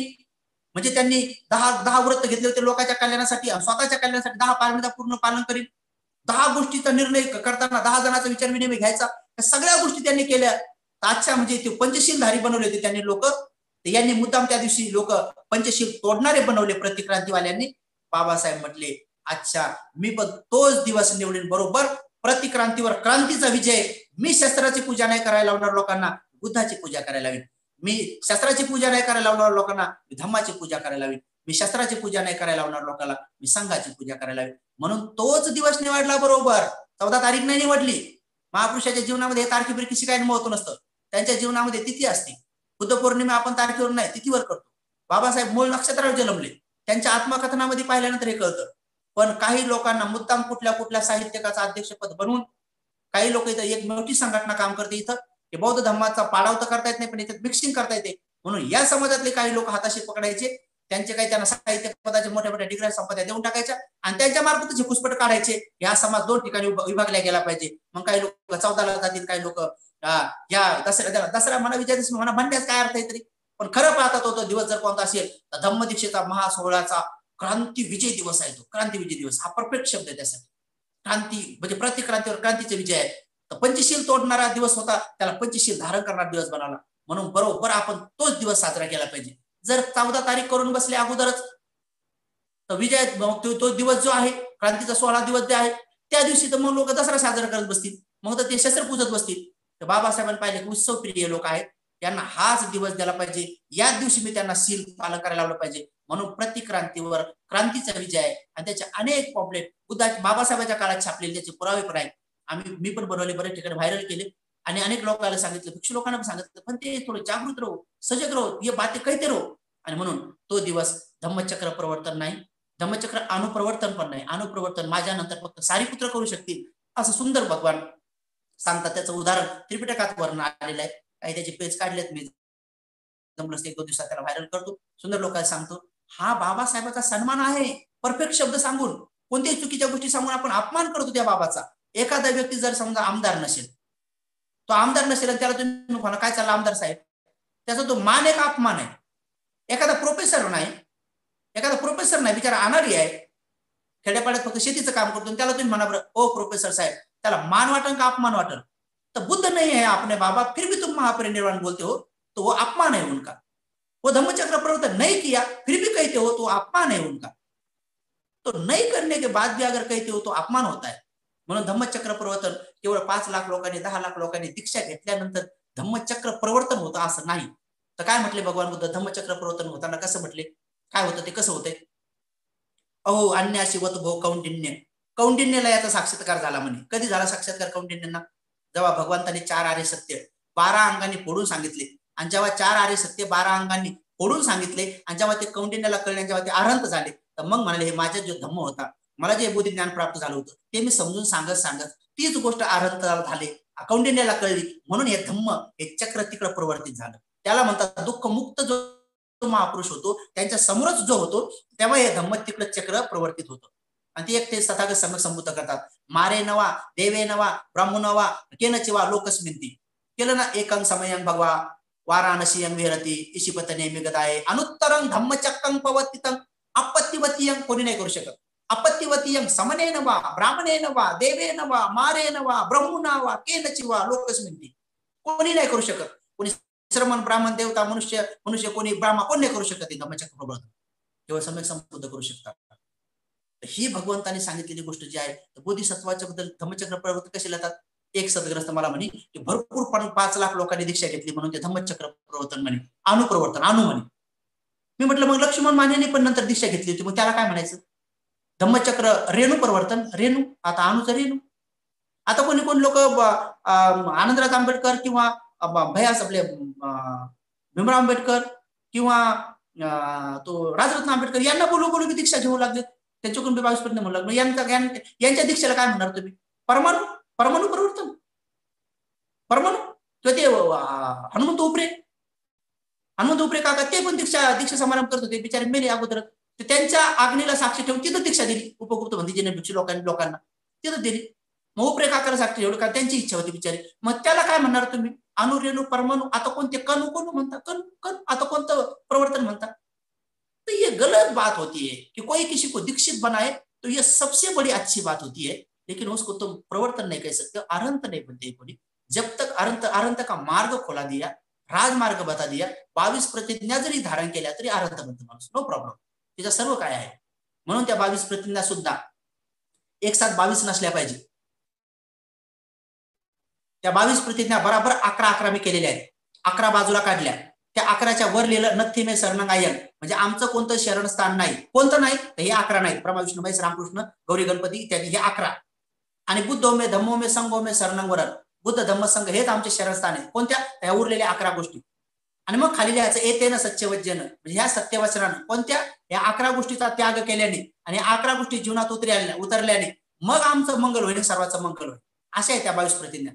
म्हणजे त्यांनी 10 व्रत घेतले होते लोकांच्या कल्याणासाठी, स्वतःच्या कल्याणासाठी 10 पारमिता पूर्ण पालन करीत, 10 गोष्टीचा निर्णय करताना 10 जणांचा विचार विनिमय घ्यायचा, सगळ्या गोष्टी त्यांनी केल्या. अच्छा, म्हणजे ते पंचशीलधारी बनवले होते त्यांनी लोक, यांनी मुद्दाम त्या दिवशी लोक पंचशील तोडणारे बनवले प्रतिक्रांतीवाल्यांनी. बाबासाहेब म्हटले अच्छा, मी पण तोच दिवस निवडीन, बरोबर प्रतिक्रांतीवर क्रांतीचा विजय. मी शस्त्राची पूजा नाही करायला लावणार लोकांना, बुद्धाची पूजा करायला लावीन. मी शस्त्राची पूजा नाही करायला लावणार लोकांना, मी धम्माची पूजा करायला लावीन. मी शस्त्राची पूजा नाही करायला लावणार लोकांना, मी संघाची पूजा करायला लावीन. म्हणून तोच दिवस निवडला, बरोबर 14 तारीख नाही निवडली. महापुरुषाच्या जीवनामध्ये हे तारखी बिरखी शिकायला महत्व नसतं, त्यांच्या जीवनामध्ये तिथी असते. बुद्ध पौर्णिमा आपण तारखेवर नाही तिथीवर करतो. बाबासाहेब मूळ नक्षत्रावर जन्मले, त्यांच्या आत्मकथनामध्ये पाहिल्यानंतर हे कळतं. पण काही लोकांना मुद्दाम कुठल्या साहित्यकाचं अध्यक्षपद बनवून, काही लोक इथं एक मोठी संघटना काम करते इथं, की बौद्ध धर्माचा पाडाव तर करता येत नाही पण इथं मिक्सिंग करता येते, म्हणून या समाजातले काही लोक हाताशी पकडायचे, त्यांचे काही त्यांना साहित्य पदाचे मोठ्या मोठ्या डिग्र्या संपत्त्या देऊन टाकायच्या आणि त्यांच्या मार्फतच घुसपट काढायचे. या समाज 2 ठिकाणी विभागला गेला पाहिजे. मग काही लोक 14ला जातील, काही लोक या दसरा म्हणा, विजयादशमी म्हणा, म्हणण्यास काय अर्थ आहे तरी, पण खरं पाहता तो दिवस जर कोणता असेल तर धम्मदीक्षेचा महासोहळ्याचा क्रांती विजय दिवस आहे. तो क्रांती विजय दिवस हा परफेक्ट शब्द आहे त्यासाठी. क्रांती म्हणजे प्रतिक्रांतीवर क्रांतीचा विजय आहे. तर पंचशील तोडणारा दिवस होता, त्याला पंचशील धारण करणारा दिवस बनवला, म्हणून बरोबर आपण तोच दिवस साजरा केला पाहिजे. जर 14 तारीख करून बसले अगोदरच तर विजय तो दिवस जो आहे, क्रांतीचा 16 दिवस जे आहे, त्या दिवशी तर मग लोक दसरा साजरा करत बसतील, मग तर ते शस्त्र पूजत बसतील. तर बाबासाहेबांनी पाहिले की उत्सव प्रिय लोक आहेत, त्यांना हाच दिवस द्यायला पाहिजे, याच दिवशी मी त्यांना शील पालन करायला लावलं पाहिजे. म्हणून प्रतिक्रांतीवर क्रांतीचा विजय आहे आणि त्याचे अनेक पॉम्पलेट बाबासाहेबांच्या काळात छापलेले त्याचे पुरावे पण आहेत. मी पण बनवले, बरेच ठिकाणी व्हायरल केले आणि अनेक लोकांना सांगितलं, भिक्षू लोकांना पण सांगितलं, पण ते थोडं जागृत राहू, सजग राहू, ये बाते कहते राहू. आणि म्हणून तो दिवस धम्मचक्र प्रवर्तन नाही, धम्मचक्र अनुप्रवर्तन पण नाही. अनुप्रवर्तन माझ्या नंतर फक्त सारीपुत्र करू शकतील असं सुंदर भगवान सांगतात. त्याचं उदाहरण त्रिपिटकात वर्णन आलेलं आहे, काही त्याचे पेज काढलेत मी, जमलं 1-2 दिवसात त्याला व्हायरल करतो, सुंदर लोकांना सांगतो. हा बाबासाहेबांचा सन्मान आहे. परफेक्ट शब्द सांगून, कोणत्याही चुकीच्या गोष्टी सांगून आपण अपमान करतो त्या बाबाचा. एखादा व्यक्ती जर समजा आमदार नसेल, तो आमदार नसेल त्याला तुम्ही म्हणा काय चाललं आमदार साहेब, त्याचा तो मान एक अपमान आहे. एखादा प्रोफेसर नाही बिचारा अनाडी आहे, खेड्यापाड्यात फक्त शेतीचं काम करतो, त्याला तुम्ही म्हणा बरं ओ प्रोफेसर साहेब, त्याला मान वाटन का अपमान वाटन? तो बुद्ध नहीं है आपने बाबा, फिर भी तुम महापरिनिर्वाण बोलते हो, तो वो अपमान है उनका. वो धम्मचक्र प्रवर्तन नहीं किया फिर भी कहते हो तो अपमान है उनका. तो नहीं करने के बाद भी अगर कहते हो तो अपमान होता है. म्हणून धम्मचक्र प्रवर्तन केवळ 5 लाख लोकांनी 10 लाख लोकांनी दीक्षा घेतल्यानंतर धम्मचक्र प्रवर्तन होतं असं नाही. तर काय म्हटले भगवान बुद्ध धम्मचक्र प्रवर्तन होताना? कसं म्हटले, काय होतं ते कसं होतंय? अहो अन्याशी वत भो कौंडिन्य. कौंडिन्यला याचा साक्षात्कार झाला म्हणे. कधी झाला साक्षात्कार कौंडिन्यांना? जेव्हा भगवंतांनी 4 आर्य सत्य 12 अंगांनी फोडून सांगितले, आणि जेव्हा 4 आर्य सत्य 12 अंगांनी फोडून सांगितले आणि जेव्हा ते कौंडिन्याला कळले, जेव्हा ते अरहंत झाले, तर मग म्हणाले हे माझा जो धम्म होता, मला जे बुद्धी ज्ञान प्राप्त झालं होतं ते मी समजून सांगत तीच गोष्ट अरहंत झाले, कौंडिन्याला कळली, म्हणून हे धम्म हे चक्र तिकडे प्रवर्तित झालं. त्याला म्हणतात दुःख मुक्त जो महापुरुष होतो त्यांच्या समोरच जो होतो तेव्हा हे धम्म तिकडे चक्र प्रवर्तित होतं. आणि ती एक ते तथागत संबोध करतात, मारे नवा देवे नवा ब्राह्मणवा केनचिवा लोकस्मिंती. केलं ना एकं समयं भगवा वाराणसीयं विहरती इशिपतने मिगदाये अनुत्तरं धम्मचक्रं पवतितं अपत्तिवतीयं. कोणी नाही करू शकत. अपत्तिवतीयं समनेन वा ब्राह्मणेन वा देवेन वा मारेन वा ब्रह्मणा वा केनचिवा लोकस्मिंती. कोणी नाही करू शकत. कोणी श्रमण ब्राह्मण देवता मनुष्य कोणी ब्राह्मण कोण नाही करू शकत. धम्मचक्र प्रवर्तन केवळ सम्यक संबोध करू शकतात. ही भगवंतांनी सांगितलेली गोष्ट जी आहे, बोधिसत्वाच्या बद्दल धम्मचक्र प्रवर्तन कसे लिहितात? एक सद्ग्रस्त मला म्हणे की भरपूर 5 लाख लोकांनी दीक्षा घेतली म्हणून ते धम्मचक्र प्रवर्तन म्हणे, अनुप्रवर्तन अनु म्हणे. मी म्हटलं मग लक्ष्मण मान्याने पण नंतर दीक्षा घेतली होती, मग त्याला काय म्हणायचं? धम्मचक्र रेणू प्रवर्तन, रेणू आता अनुचं रेणू. आता कोणी लोक आनंदराज आंबेडकर किंवा भयास आपले भीमराव आंबेडकर किंवा तो राजरत्न आंबेडकर यांना बोलू की दीक्षा घेऊ लागले, त्यांच्याकडून 22% म्हणू लागलो. यांच्या दीक्षेला काय म्हणणार तुम्ही? परमाणु प्रवर्तन, परमाणु. किंवा ते हनुमंत उपरे काका ते पण दीक्षा समारंभ करत होते, बिचारे मेले अगोदर. त्यांच्या आग्नीला साक्षी ठेवून तिथं दीक्षा दिली उपगुप्त म्हणजे भिक्षू लोकांना तिथं दिली. मग उपरे काकाला साक्षी एवढं का त्यांची इच्छा होती बिचारी. मग त्याला काय म्हणणार तुम्ही? अनुरेणू परमाणु. आता कोणते कणू म्हणतात, कण आता कोणतं प्रवर्तन म्हणतात? तो ये गलत बात होती है कि कोई किसी को दीक्षित बनाए तो ये सबसे बड़ी अच्छी बात होती है, लेकिन उसको तुम प्रवर्तन नहीं कह सकते, अरहंत नहीं बनते कोई. जब तक अरहंत का मार्ग खोला दिया, राजमार्ग बता दिया, 22 प्रतिज्ञा जरी धारण केल्या तरी अरहंत बनतो माणूस, नो प्रॉब्लेम. त्याच्या सर्व काय आहे. म्हणून त्या 22 प्रतिज्ञा सुद्धा एक साथ 22 नसल्या पाहिजे. त्या 22 प्रतिज्ञा बराबर 11 मी केलेल्या आहेत. 11 बाजूला काढल्या. त्या 11च्या वर लिहिलं नथी मे शरणंगायन, म्हणजे आमचं कोणतं शरणस्थान नाही. कोणतं नाही तर हे 11 नाही. ब्रह्मा विष्णू महेश रामकृष्ण गौरी गणपती इत्यादी हे 11. आणि बुद्धो मे धम्मो मे संघो मे शरणंवरण, बुद्ध धम्म संघ हेच आमचे शरणस्थान आहे. कोणत्या? त्या उरलेल्या 11 गोष्टी. आणि मग खाली लिहायचं एतेन सत्यवचन, म्हणजे ह्या सत्यवचनानं कोणत्या? या 11 गोष्टीचा त्याग केल्याने आणि 11 गोष्टी जीवनात उतरल्याने मग आमचं मंगल होईल, सर्वांचं मंगल होईल. अशा आहेत त्या 22 प्रतिज्ञा.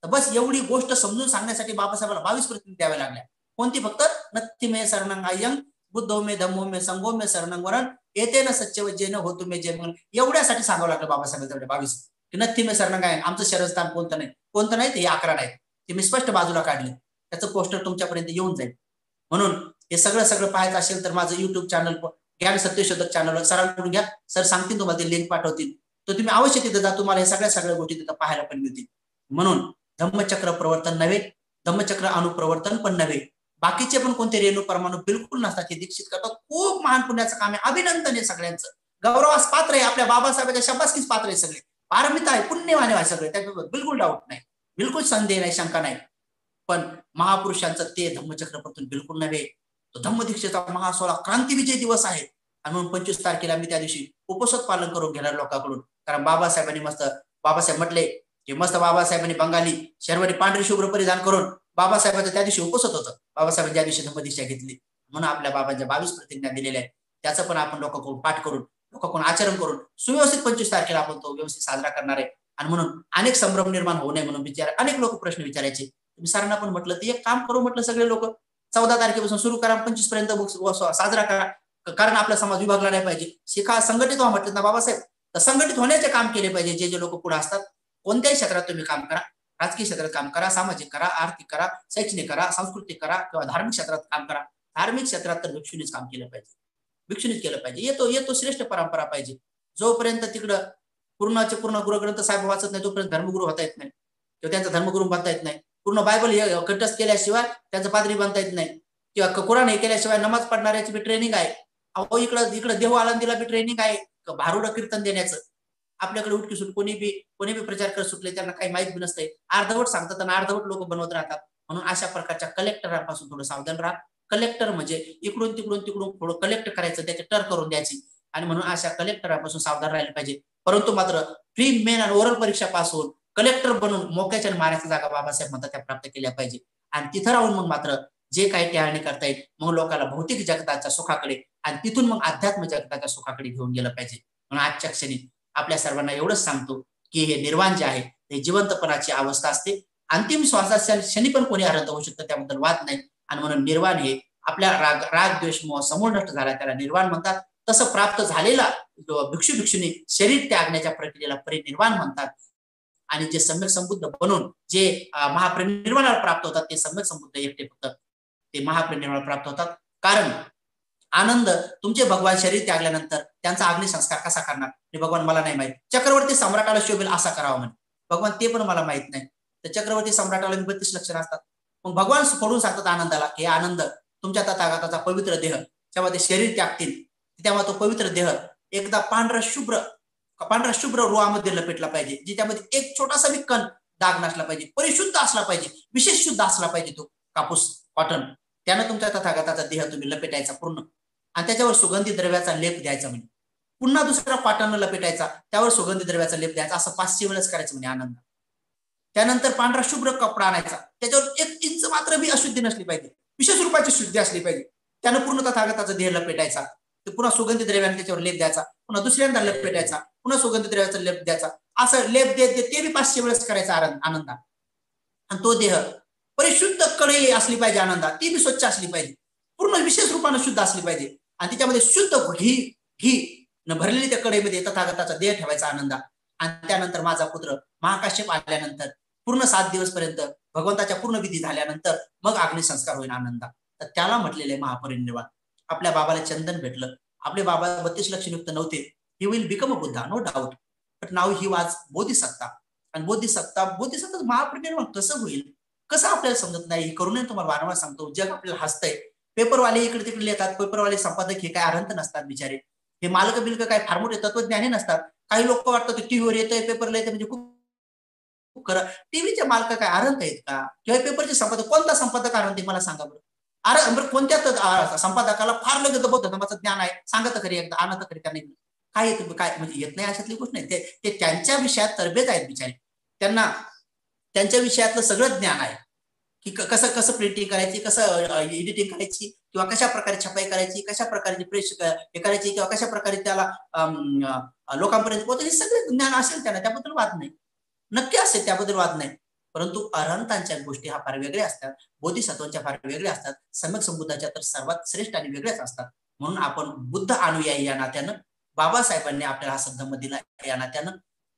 तर बस एवढी गोष्ट समजून सांगण्यासाठी बाबासाहेबांना 22 प्रतिज्ञा द्याव्या लागल्या. कोणती? फक्त नत्थी मे शरणंगायं बुद्धो मे धम्मो मे संघो मे शरणंवरण एतेन सत्यवचन होतु मे जय मंगल. एवढ्यासाठी सांगावं लागलं बाबासाहेबांना 22 की नत्थी मे शरणंगायन, आमचं शरणस्थान कोणतं नाही ते 11 नाहीत. ते मी स्पष्ट बाजूला काढले. त्याचं पोस्टर तुमच्यापर्यंत येऊन जाईल. म्हणून हे सगळं पाहायचं असेल तर माझं युट्यूब चॅनल ज्ञान सत्यशोधक चॅनलवर सरांकडून घ्या. सर सांगतील तुम्हाला, ते लिंक पाठवतील. तर तुम्ही अवश्य तिथे जा, तुम्हाला हे सगळ्या गोष्टी तिथं पाहायला पण मिळतील. म्हणून धम्मचक्र प्रवर्तन नव्हे, धम्मचक्र अनुप्रवर्तन पण नव्हे. बाकीचे पण कोणते रेणू परमाणु बिलकुल नसतात, हे दीक्षित करतात. खूप महान पुण्याचं काम आहे. अभिनंदन आहे सगळ्यांचं. गौरवास पात्र आहे. आपल्या बाबासाहेबांच्या शबासकीस पात्र आहे. सगळे पारमित आहे, पुण्यवान आहे सगळे, त्याच्याबद्दल बिलकुल डाऊट नाही, बिलकुल संदेह नाही, शंका नाही. पण महापुरुषांचं ते धम्मचक्र प्रवर्तन बिलकुल नव्हे. तो धम्मदीक्षेचा महासोहळा क्रांतिविजय दिवस आहे. आणि म्हणून 25 तारखेला मी त्या दिवशी उपवास पालन करून घेणार लोकांकडून. कारण बाबासाहेब म्हटले की बाबासाहेबांनी बंगाली शेरवानी पांढरी शुभ्र परिधान करून बाबासाहेबांचं त्या दिवशी उपवास होतं. बाबासाहेबांनी ज्या दिवशी धम्मदीक्षा घेतली म्हणून आपल्या बाबांच्या 22 प्रतिज्ञा दिलेल्या आहेत. त्याचं पण आपण लोकांकडून पाठ करून, लोकांकडून आचरण करून सुव्यवस्थित 25 तारखेला आपण तो व्यवस्थित साजरा करणार आहे. आणि म्हणून अनेक संभ्रम निर्माण होऊ नये म्हणून अनेक लोक प्रश्न विचारायचे. तुम्ही सरांना पण म्हटलं ते एक काम करू म्हटलं, सगळे लोक 14 तारखेपासून सुरू करा, 25 पर्यंत साजरा करा, कारण आपला समाज विभागला नाही पाहिजे. शिका, संघटित व्हा म्हटलं ना बाबासाहेब, तर संघटित होण्याचे काम केले पाहिजे. जे जे लोक पुढे असतात, कोणत्याही क्षेत्रात तुम्ही काम करा, राजकीय क्षेत्रात काम करा, सामाजिक करा, आर्थिक करा, शैक्षणिक करा, सांस्कृतिक करा किंवा धार्मिक क्षेत्रात काम करा. धार्मिक क्षेत्रात तर भिक्षुनीच काम केलं पाहिजे, भिक्षुनीच केलं पाहिजे. येतो श्रेष्ठ परंपरा पाहिजे. जोपर्यंत तिकडं पूर्णाचे पूर्ण गुरुग्रंथ साहेब वाचत नाही तोपर्यंत धर्मगुरू होता येत नाही किंवा त्यांचा धर्मगुरू बनता येत नाही. पूर्ण बायबल कंठस्थ केल्याशिवाय त्यांचं पादरी बनता येत नाही किंवा कुराण हे केल्याशिवाय नमाज पडणाऱ्याची बी ट्रेनिंग आहे. अहो इकडं देव आनंदीला बी ट्रेनिंग आहे भारुड कीर्तन देण्याचं. आपल्याकडे उठकी सुट कोणी बी प्रचार करत सुटले, त्यांना काही माहित बी नसते, अर्धवट सांगतात आणि अर्धवट लोक बनवत राहतात. म्हणून अशा प्रकारच्या कलेक्टरांपासून थोडं सावधान राहा. कलेक्टर म्हणजे इकडून तिकडून थोडं कलेक्ट करायचं, त्याचे टर करून द्यायची, आणि म्हणून अशा कलेक्टरांपासून सावधान राहिले पाहिजे. परंतु मात्र प्री मेन आणि ओरल परीक्षा पास होऊन कलेक्टर बनून मोक्याच्या माऱ्याच्या जागा बाबासाहेब म्हणतात त्या प्राप्त केल्या पाहिजे. आणि तिथं राहून मग मात्र जे काही टेहाणी करता येईल मग लोकांना भौतिक जगताच्या सुखाकडे आणि तिथून मग अध्यात्म जगताच्या सुखाकडे घेऊन गेलं पाहिजे. म्हणून आजच्या क्षणी आपल्या सर्वांना एवढंच सांगतो की हे निर्वाण जे आहे ते जिवंतपणाची अवस्था असते. अंतिम श्वासाच्या क्षणी पण कोणी अर्थ होऊ शकतं, त्याबद्दल वाद नाही. आणि म्हणून निर्वाण हे आपल्या राग द्वेष मोह समूळ नष्ट झाला त्याला निर्वाण म्हणतात. तसं प्राप्त झालेला भिक्षू भिक्षुनी शरीर त्यागण्याच्या प्रक्रियेला परिनिर्वाण म्हणतात. आणि जे सम्यक संबुद्ध बनून जे महापरिनिर्वाणाला प्राप्त होतात ते सम्यक संबुद्ध एकटे फक्त ते महापरिनिर्वाण प्राप्त होतात. कारण आनंद तुमचे भगवान शरीर त्यागल्यानंतर त्यांचा अग्निसंस्कार कसा करणार हे भगवान मला नाही माहित. चक्रवर्ती सम्राटाला शोभेल असा करावा म्हणे भगवान, ते पण मला माहित नाही. तर चक्रवर्ती सम्राटाला 32 लक्षणं असतात. मग भगवान फोडून सांगतात आनंदाला की आनंद तुमच्या तथागताचा पवित्र देह जेव्हा ते शरीर त्यागतील तेव्हा तो पवित्र देह एकदा पांढरा शुभ्र रुआमध्ये लपेटला पाहिजे, ज्याच्यामध्ये एक छोटासा बी कण दाग नसला पाहिजे, परिशुद्ध असला पाहिजे, विशेष शुद्ध असला पाहिजे तो कापूस कॉटन. त्यानं तुमच्या तथागताचा देह तुम्ही लपेटायचा पूर्ण, आणि त्याच्यावर सुगंधी द्रव्याचा लेप द्यायचा. म्हणजे पुन्हा दुसरा कॉटन लपेटायचा, त्यावर सुगंधी द्रव्याचा लेप द्यायचा, असं 500 वेळेस करायचं म्हणे आनंद. त्यानंतर पांढरा शुभ्र कपडा आणायचा, त्याच्यावर 1 इंच मात्र बी अशुद्धी नसली पाहिजे, विशेष रूपाची शुद्धी असली पाहिजे. त्यानं पूर्ण तथागताचा देह लपेटायचा, ते पुन्हा सुगंधी द्रव्याने त्याच्यावर लेप द्यायचा, पुन्हा दुसऱ्यांदा लपेटायचा, पुन्हा सुगंधी द्रव्याचा लेप द्यायचा, असं लेप देत ते बी 500 वेळेस करायचा आनंद. आणि तो देह परिशुद्ध कढई असली पाहिजे आनंदा, ती बी स्वच्छ असली पाहिजे, पूर्ण विशेष रूपाने शुद्ध असली पाहिजे, आणि त्याच्यामध्ये शुद्ध घी न भरलेली त्या कढईमध्ये तथागताचा देह ठेवायचा आनंदा. आणि त्यानंतर माझा पुत्र महाकाश्यप आल्यानंतर पूर्ण 7 दिवस पर्यंत भगवंताच्या पूर्ण विधी झाल्यानंतर मग अग्निसंस्कार होईल आनंदा. तर त्याला म्हटलेले महापरिनिर्वाण. आपल्या बाबाला चंदन भेटलं, आपले बाबा 32 लक्षणयुक्त नव्हते. He will become a Buddha, no doubt, but now he was Bodhisattva. आणि बोधिसत्ता महापरिनिर्वाण कसं होईल, कसं आपल्याला समजत नाही. हे करून तुम्हाला वारंवार सांगतो, जग आपल्याला हसतंय. पेपरवाले इकडे तिकडे येतात, पेपरवाले संपादक हे काय अरंत नसतात बिचारे, हे मालक बिलक काय फार मोठे तत्वज्ञानी नसतात. काही लोक वाटतात टीव्हीवर येतंय, पेपरला येतं म्हणजे खूप खरं. टीव्हीचे मालक काय अरंत आहेत का, किंवा पेपरचे संपादक, कोणता संपादक अरंत आहे मला सांगा बरं. अरे कोणत्या संपादकाला फार लगेच बौद्ध धर्माचं ज्ञान आहे, सांगत खरी एकदा, आणत खरी त्यांनी काय येत काय म्हणजे येत नाही अशातली गोष्ट नाही. ते त्यांच्या विषयात तरबेज आहेत बिचारे, त्यांना त्यांच्या विषयातलं सगळं ज्ञान आहे की कसं प्रिंटिंग करायची, कसं एडिटिंग करायची, किंवा कशा प्रकारे छपाई करायची, कशा प्रकारची प्रेस हे करायची, किंवा कशा प्रकारे त्याला लोकांपर्यंत पोहोचेल, हे सगळं ज्ञान असेल त्यांना, त्याबद्दल वाद नाही, नक्की असेल, त्याबद्दल वाद नाही. परंतु अरहंतांच्या गोष्टी हा फार वेगळ्या असतात, बोधिसत्वांच्या फार वेगळ्या असतात, सम्यक संबुद्धाच्या तर सर्वात श्रेष्ठ आणि वेगळ्याच असतात. म्हणून आपण बुद्ध आणूया या नात्यानं, बाबासाहेबांनी आपल्याला हा संदर्भ दिला या नात्यानं,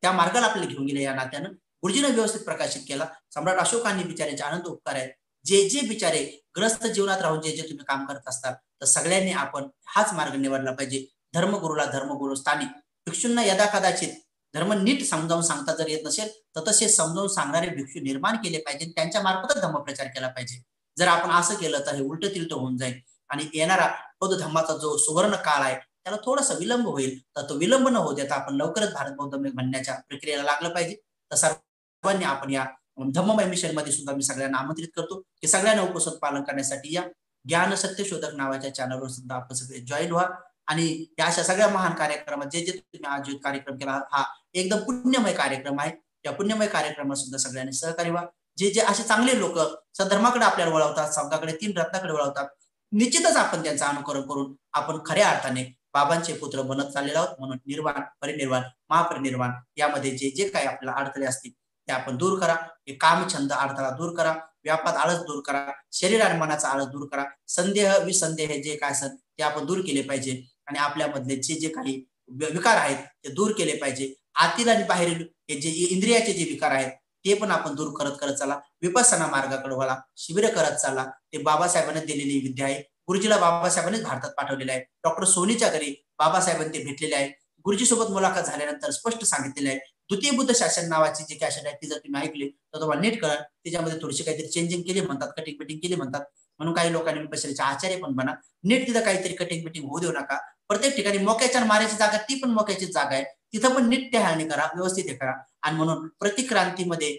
त्या मार्गाला आपल्याला घेऊन गेले या नात्यानं, गुरुजीनं व्यवस्थित प्रकाशित केला. सम्राट अशोकांनी बिचाऱ्यांचे अनंत उपकार आहेत. जे बिचारे ग्रस्त जीवनात राहून जे तुम्ही काम करत असतात, तर सगळ्यांनी आपण हाच मार्ग निवडला पाहिजे. धर्मगुरूला धर्मगुरू स्थानी, भिक्षूंना यदा कदाचित धर्म नीट समजावून सांगता जर येत नसेल तर तसे समजावून सांगणारे भिक्षू निर्माण केले पाहिजे, त्यांच्या मार्फतच धर्मप्रचार केला पाहिजे. जर आपण असं केलं तर हे उलट तिलट होऊन जाईल, आणि येणारा बौद्ध धर्माचा जो सुवर्ण काळ आहे त्याला थोडासा विलंब होईल. तर तो विलंब न होऊ देता आपण लवकरच भारत बौद्ध म्हणण्याच्या प्रक्रियेला लागलं पाहिजे. तर सर्वांनी आपण या धम्ममय मिशन मध्ये सुद्धा मी सगळ्यांना आमंत्रित करतो की सगळ्यांना उपस्थित पालन करण्यासाठी या ज्ञान सत्य शोधक नावाच्या चॅनलवर सुद्धा आपण सगळे जॉईन व्हा. आणि या अशा सगळ्या महान कार्यक्रमात जे तुम्ही आयोजित कार्यक्रम केला हा एकदम पुण्यमय कार्यक्रम आहे. या पुण्यमय कार्यक्रमात सुद्धा सगळ्यांनी सहकार्य व्हा. जे असे चांगले लोक सधर्माकडे आपल्याला वळवतात, संताकडे, 3 रत्नाकडे वळवतात, निश्चितच आपण त्यांचं अनुकरण करून आपण खऱ्या अर्थाने बाबांचे पुत्र बनत चाललेलो आहोत. म्हणून निर्वाण, परिनिर्वाण, महापरिनिर्वाण यामध्ये जे काही आपल्याला अडथळे असतील ते आपण दूर करा. हे कामछंद अडथळा दूर करा. व्यापात आळस दूर करा, शरीर आणि मनाचा आळस दूर करा, संदेह विसंदेह जे काय असत ते आपण दूर केले पाहिजे आणि आपल्यामधले जे काही विकार आहेत ते दूर केले पाहिजे. आतील आणि बाहेरील हे जे इंद्रियाचे जे विकार आहेत ते पण आपण दूर करत करत चला. विपස්සना मार्गाकडे वळा, शिबिर करत चाला. ते बाबासाहेबांनी दिलेली विद्या आहे. गुरुजीला बाबासाहेबांनीच भारतात पाठवलेलं आहे. डॉक्टर सोनीच्या घरी बाबासाहेबांनी ते भेटलेले आहे. गुरुजी सोबत मुलाखत झाल्यानंतर स्पष्ट सांगितलेलं आहे. द्वितीय बुद्ध शासन नावाची जी कॅसेट आहे ती जर तुम्ही ऐकली तर तुम्हाला नीट कळा. त्याच्यामध्ये थोडीशी काहीतरी चेंजिंग केली म्हणतात, कटिंग बिटिंग केली म्हणतात, म्हणून काही लोकांनी विपश्यनाचे आचार्य पण बना. नीट तिथं काहीतरी कटिंग बिटिंग होऊ देऊ नका. प्रत्येक ठिकाणी मोक्याच्या मारायची जागा ती पण मोक्याची जागा आहे, तिथं पण नीट टेहाळणी करा, व्यवस्थित हे करा. आणि म्हणून प्रतिक्रांतीमध्ये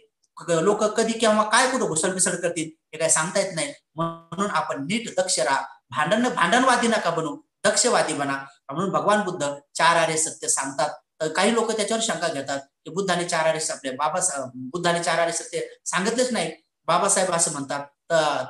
लोक कधी केव्हा काय कुठं घुसळपिसळ करतील हे काय सांगता येत नाही. म्हणून आपण नीट दक्ष राहा. भांडणवादी नका बनू, दक्षवादी बना. म्हणून भगवान बुद्ध 4 आर्य सत्य सांगतात. तर काही लोक त्याच्यावर शंका घेतात की बुद्धाने 4 आर्य सत्य बुद्धाने 4 आर्य सत्य सांगितलेच नाही, बाबासाहेब असं म्हणतात.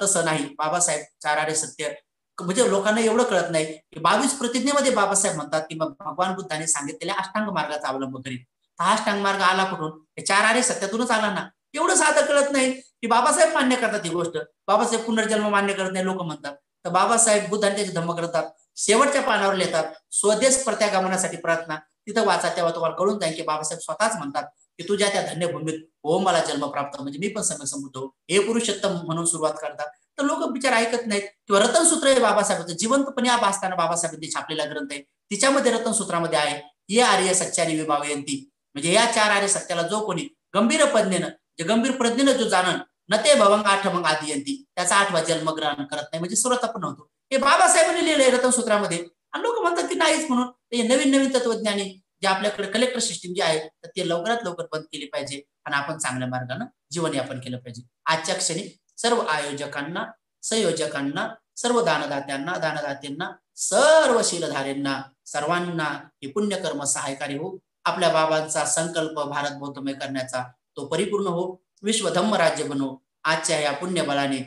तसं नाही. बाबासाहेब 4 आर्य सत्य म्हणजे लोकांना एवढं कळत नाही की 22 प्रतिज्ञेमध्ये बाबासाहेब म्हणतात की मग भगवान बुद्धाने सांगितलेल्या अष्टांग मार्गाचा अवलंब करीत. हा अष्टांग मार्ग आला कुठून? 4 आर्य सत्यातूनच आला ना. एवढं साधं कळत नाही की बाबासाहेब मान्य करतात ही गोष्ट. बाबासाहेब पुनर्जन्म मान्य करत नाही लोक म्हणतात. तर बाबासाहेब बुद्धांचे धम्म करतात, शेवटच्या पानावर लिहितात स्वदेश प्रत्यागमनासाठी प्रार्थना. तिथं वाचा, तेव्हा तुम्हाला कळून जाईल की बाबासाहेब स्वतःच म्हणतात की तुझ्या त्या धन्यभूमीत हो मला जन्म प्राप्त, म्हणजे मी पण समसमुद्ध हो, हे पुरुषोत्तम म्हणून सुरुवात करतात. तर लोक बिचार ऐकत नाहीत. किंवा रतनसूत्र आहे बाबासाहेबांचं, जिवंतपणे असताना बाबासाहेबांनी छापलेला ग्रंथ आहे, तिच्यामध्ये रतनसूत्रामध्ये आहे ये आर्य सच्चारी विभावयंती, म्हणजे या 4 आर्य सत्याला जो कोणी गंभीर प्रज्ञेनं, जे गंभीर प्रज्ञेनं जो जाणन न ते भवंग आठमंग आदियंती, त्याचा 8वा जन्म ग्रहण करत नाही, म्हणजे सुरुवात आपण होतो. हे बाबासाहेबांनी लिहिलंय रतनसूत्रामध्ये. आणि लोक म्हणतात की नाहीच म्हणून. ते नवीन नवीन तत्वज्ञानी जे आपल्याकडे कलेक्टर सिस्टीम जे आहे तर ते लवकरात लवकर बंद केली पाहिजे आणि आपण चांगल्या मार्गाने जीवनयापन केलं पाहिजे. आजच्या क्षणी सर्व आयोजकांना, संयोजकांना, सर्व दानदात्यांना, सर्व शीलधाऱ्यांना, सर्वांना हे पुण्यकर्म सहायकारी हो. आपल्या बाबांचा संकल्प भारत बौद्धमय करण्याचा तो परिपूर्ण हो. विश्व धम्म राज्य बनो. आजच्या या पुण्यबलाने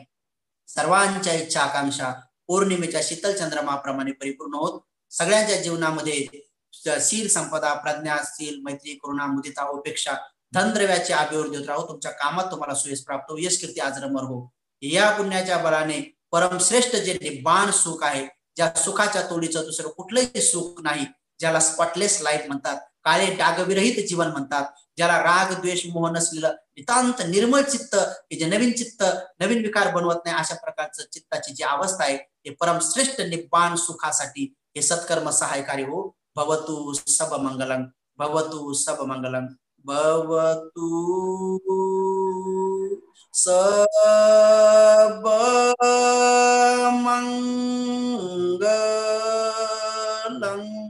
सर्वांच्या इच्छा आकांक्षा पौर्णिमेच्या शीतल चंद्रमाप्रमाणे परिपूर्ण होत. सगळ्यांच्या जीवनामध्ये शील संपदा, प्रज्ञा, शील, मैत्री, करुणा, मुदिता, उपेक्षा, धनद्रव्याची अभिवृद्धी होत राहो. तुमच्या कामात तुम्हाला सुयश प्राप्त हो, यश कीर्ती आजरमर हो. या पुण्याच्या बलाने परमश्रेष्ठ जे निब्बाण सुख आहे, ज्या सुखाच्या तोडीचं दुसरं कुठलंही सुख नाही, ज्याला स्पॉटलेस लाईफ म्हणतात, काळे डागविरहित जीवन म्हणतात, ज्याला राग द्वेष मोह नसलेलं नितांत निर्मळ चित्त, जे नवीन चित्त नवीन विकार बनवत नाही, अशा प्रकारचं चित्ताची जी अवस्था आहे ते परमश्रेष्ठ निब्बाण सुखासाठी हे सत्कर्म सहायकारी हो. भवतु सब मंगलम, भवतु सब मंगलम, भवतु सब मंगलम.